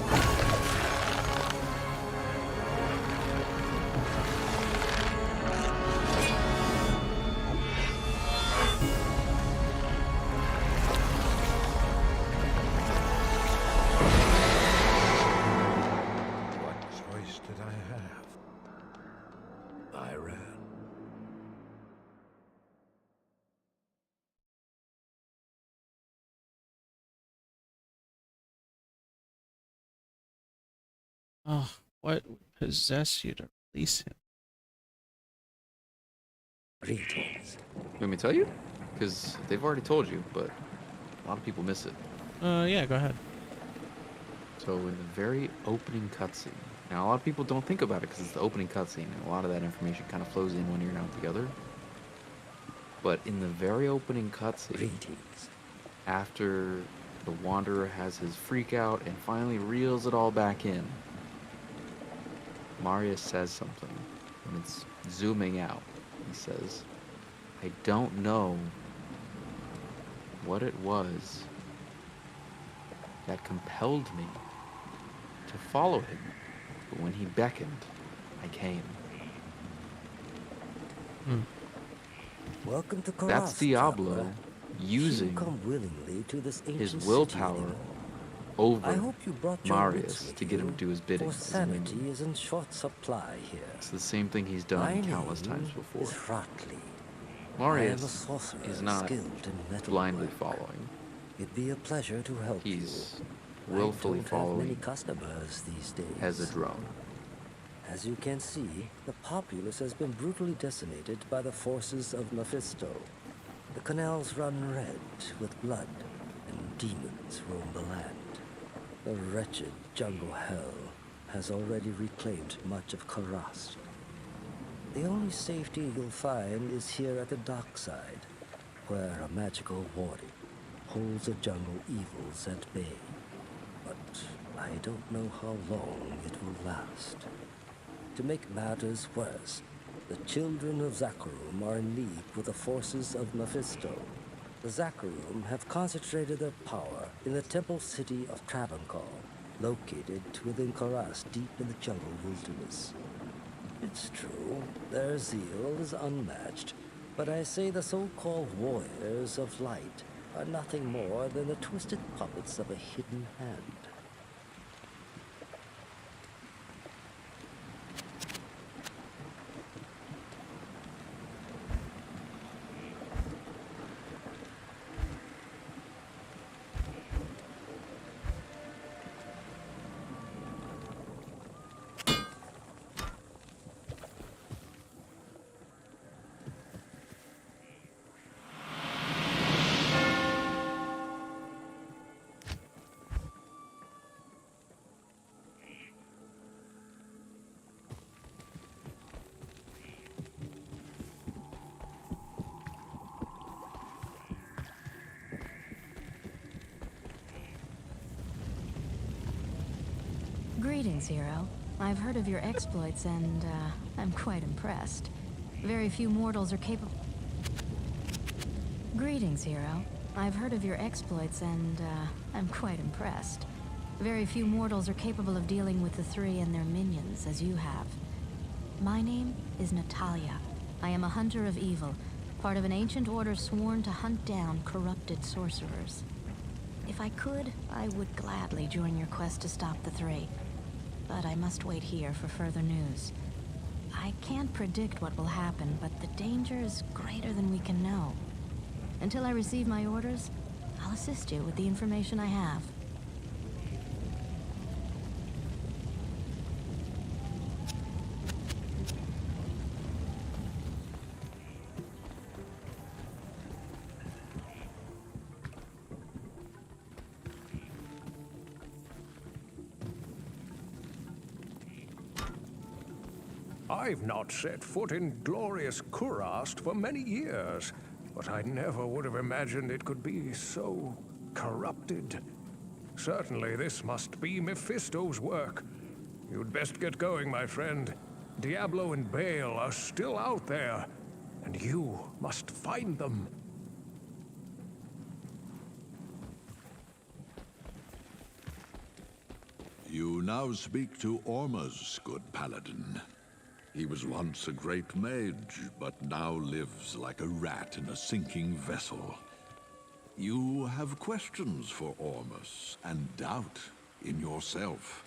Oh, what would possess you to release him? Greetings. You want me to tell you? Because they've already told you, but a lot of people miss it. Yeah, go ahead. So in the very opening cutscene, now a lot of people don't think about it because it's the opening cutscene, and a lot of that information kind of flows in when you're not together. But in the very opening cutscene, after the Wanderer has his freak out and finally reels it all back in, Marius says something, and it's zooming out. He says, I don't know what it was that compelled me to follow him, but when he beckoned, I came. Welcome to Karas, That's Diablo traveler. using Few come willingly to this his ancient willpower city anymore. I over hope you brought your wits Marius with to get him you, to do his bidding for as a minion. sanity is in short supply here. It's the same thing he's done My countless times name before. is Hratley. I am a Marius sorcerer is not skilled in metalwork. blindly following. It'd be a pleasure to help He's you. willfully I don't have many following customers these days. as a drone. As you can see, the populace has been brutally decimated by the forces of Mephisto. The canals run red with blood, and demons roam the land. The wretched jungle hell has already reclaimed much of Karas. The only safety you'll find is here at the dockside, where a magical warden holds the jungle evils at bay. But I don't know how long it will last. To make matters worse, the children of Zakharum are in league with the forces of Mephisto. The Zakharum have concentrated their power in the temple city of Travancore, located within Karas deep in the jungle wilderness. It's true, their zeal is unmatched, but I say the so-called warriors of light are nothing more than the twisted puppets of a hidden hand. Greetings, hero. I've heard of your exploits and, I'm quite impressed. Very few mortals are capable... Greetings, hero. I've heard of your exploits and, I'm quite impressed. Very few mortals are capable of dealing with the three and their minions as you have. My name is Natalia. I am a hunter of evil, part of an ancient order sworn to hunt down corrupted sorcerers. If I could, I would gladly join your quest to stop the three. But I must wait here for further news. I can't predict what will happen, but the danger is greater than we can know. Until I receive my orders, I'll assist you with the information I have. I've not set foot in glorious Kurast for many years, but I never would have imagined it could be so corrupted. Certainly this must be Mephisto's work. You'd best get going, my friend. Diablo and Baal are still out there, and you must find them. You now speak to Ormuz, good paladin. He was once a great mage, but now lives like a rat in a sinking vessel. You have questions for Ormuz, and doubt in yourself.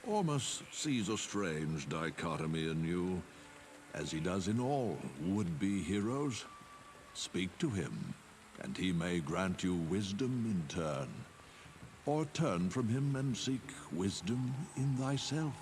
Ormuz sees a strange dichotomy in you, as he does in all would-be heroes. Speak to him, and he may grant you wisdom in turn, or turn from him and seek wisdom in thyself.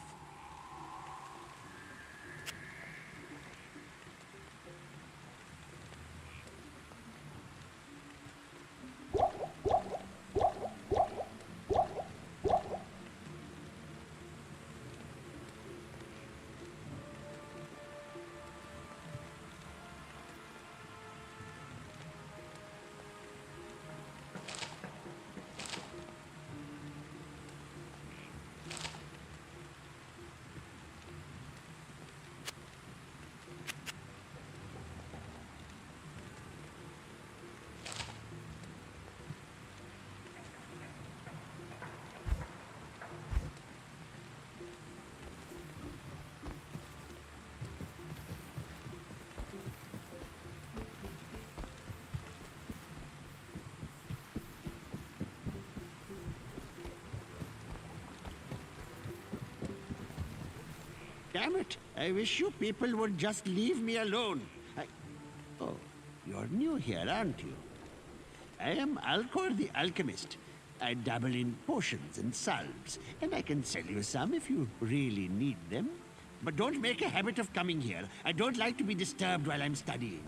Damn it. I wish you people would just leave me alone. Oh, you're new here, aren't you? I am Alcor the Alchemist. I dabble in potions and salves, and I can sell you some if you really need them. But don't make a habit of coming here. I don't like to be disturbed while I'm studying.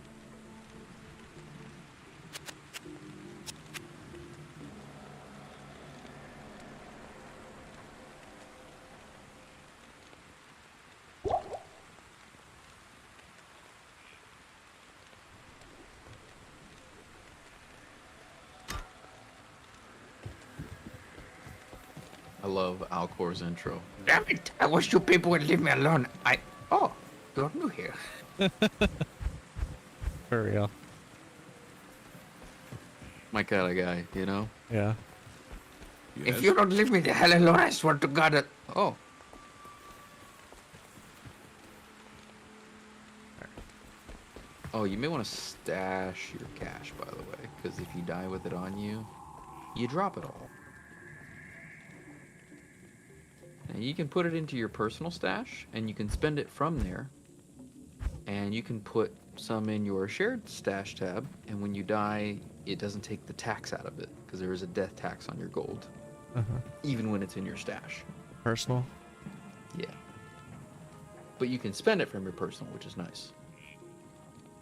I love Alcor's intro. Damn it! I wish you people would leave me alone. Oh, you're new here. For real. My kind of guy, you know? Yeah. If you don't leave me the hell alone, I swear to God that... Oh. Oh, you may want to stash your cash, by the way, because if you die with it on you, you drop it all. Now you can put it into your personal stash, and you can spend it from there. And you can put some in your shared stash tab, and when you die, it doesn't take the tax out of it, because there is a death tax on your gold. Even when it's in your stash. Personal? Yeah. But you can spend it from your personal, which is nice.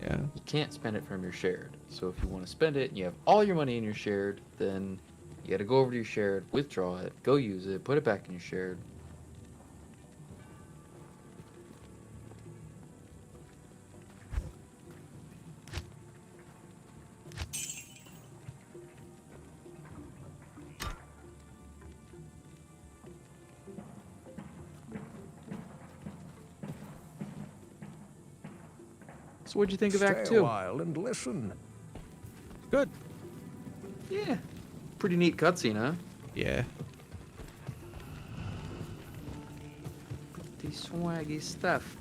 Yeah. You can't spend it from your shared. So if you want to spend it and you have all your money in your shared, then you got to go over to your shared, withdraw it, go use it, put it back in your shared. So what'd you think of Act 2? Stay a while and listen. Good. Yeah. Pretty neat cutscene, huh? Yeah. Pretty swaggy stuff.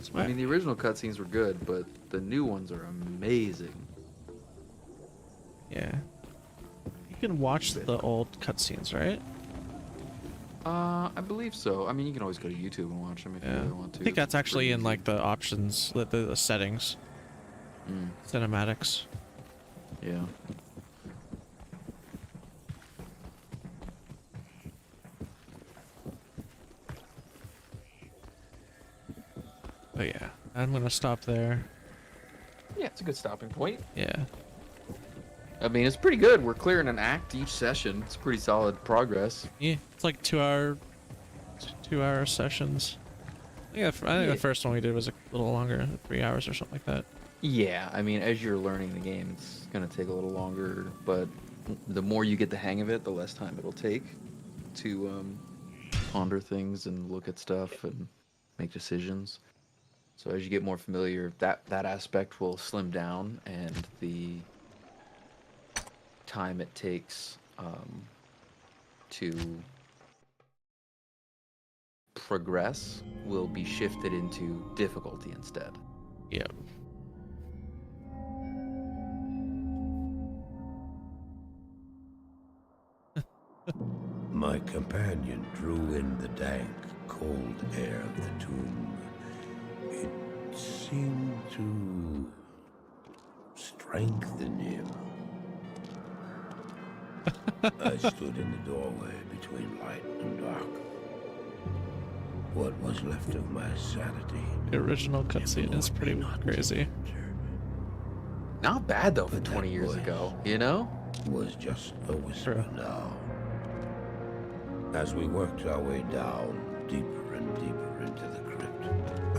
Swag. I mean, the original cutscenes were good, but the new ones are amazing. Yeah. You can watch the old cutscenes, right? I believe so. I mean, you can always go to YouTube and watch them if you really want to. I think that's actually in like the options, the settings. Cinematics. Yeah. But yeah, I'm gonna stop there. Yeah, it's a good stopping point. Yeah. I mean, it's pretty good. We're clearing an act each session. It's pretty solid progress. Yeah, it's like 2 hour sessions. I think the first one we did was a little longer, 3 hours or something like that. Yeah, I mean, as you're learning the game, it's gonna take a little longer, but the more you get the hang of it, the less time it'll take to ponder things and look at stuff and make decisions. So as you get more familiar, that aspect will slim down, and the time it takes to progress will be shifted into difficulty instead. Yep. My companion drew in the dank, cold air of the tomb. It seemed to strengthen him. I stood in the doorway between light and dark. What was left of my sanity. The original cutscene is pretty crazy. Not bad though for 20 years ago, you know? Was just a whisper now. As we worked our way down, deeper and deeper into the crypt,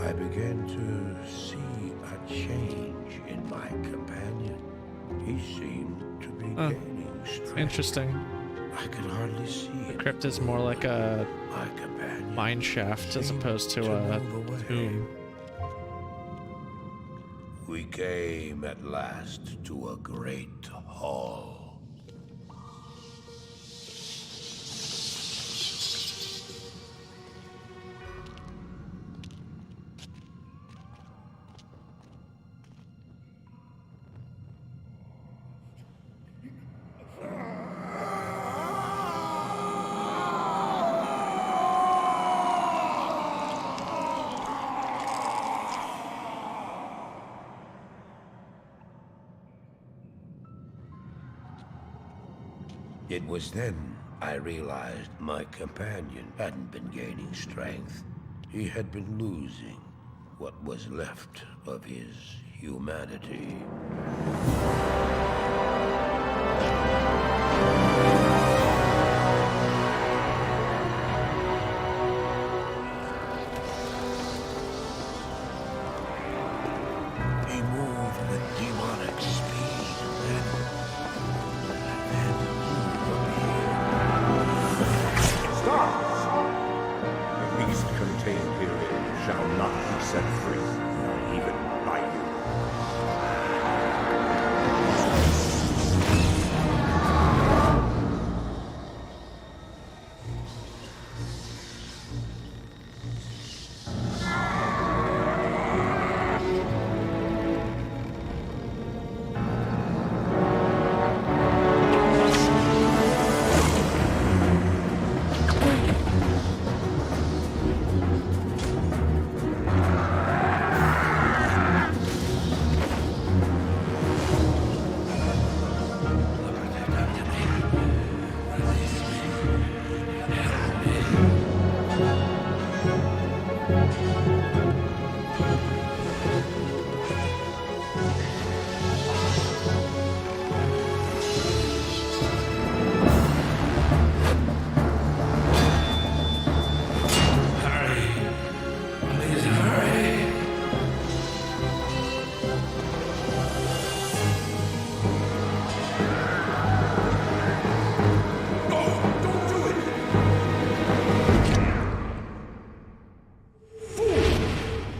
I began to see a change in my companion. He seemed to be gaining strength. Interesting. I could hardly see The crypt is more like a mine shaft as opposed to a tomb. We came at last to a great hall. It was then I realized my companion hadn't been gaining strength. He had been losing what was left of his humanity. He moved with demonic speed, and then Stop! The beast contained herein shall not be set free, not even by you.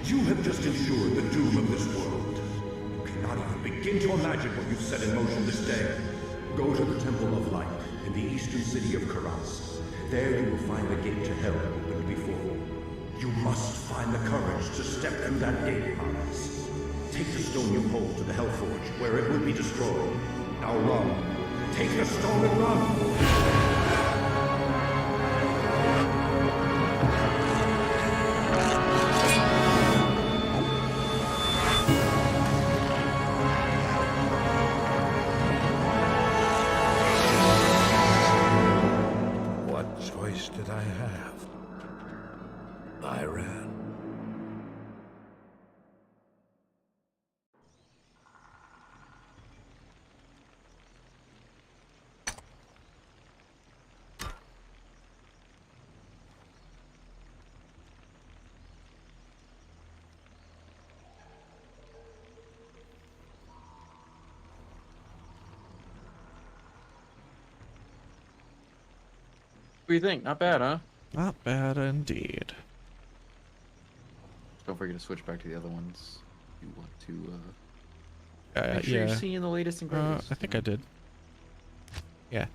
You have just ensured the doom of this world. You cannot even begin to imagine what you've set in motion this day. Go to the Temple of Light in the eastern city of Karas. There you will find the gate to hell opened before you. You must find the courage to step through that gate, Hans. Take the stone you hold to the Hellforge, where it will be destroyed. Now run. Take the stone and run! what choice did I have? I ran. What do you think? Not bad, huh? Not bad indeed. Don't forget to switch back to the other ones. You want to make sure Yeah. you're seeing the latest and greatest. I think I did. Yeah.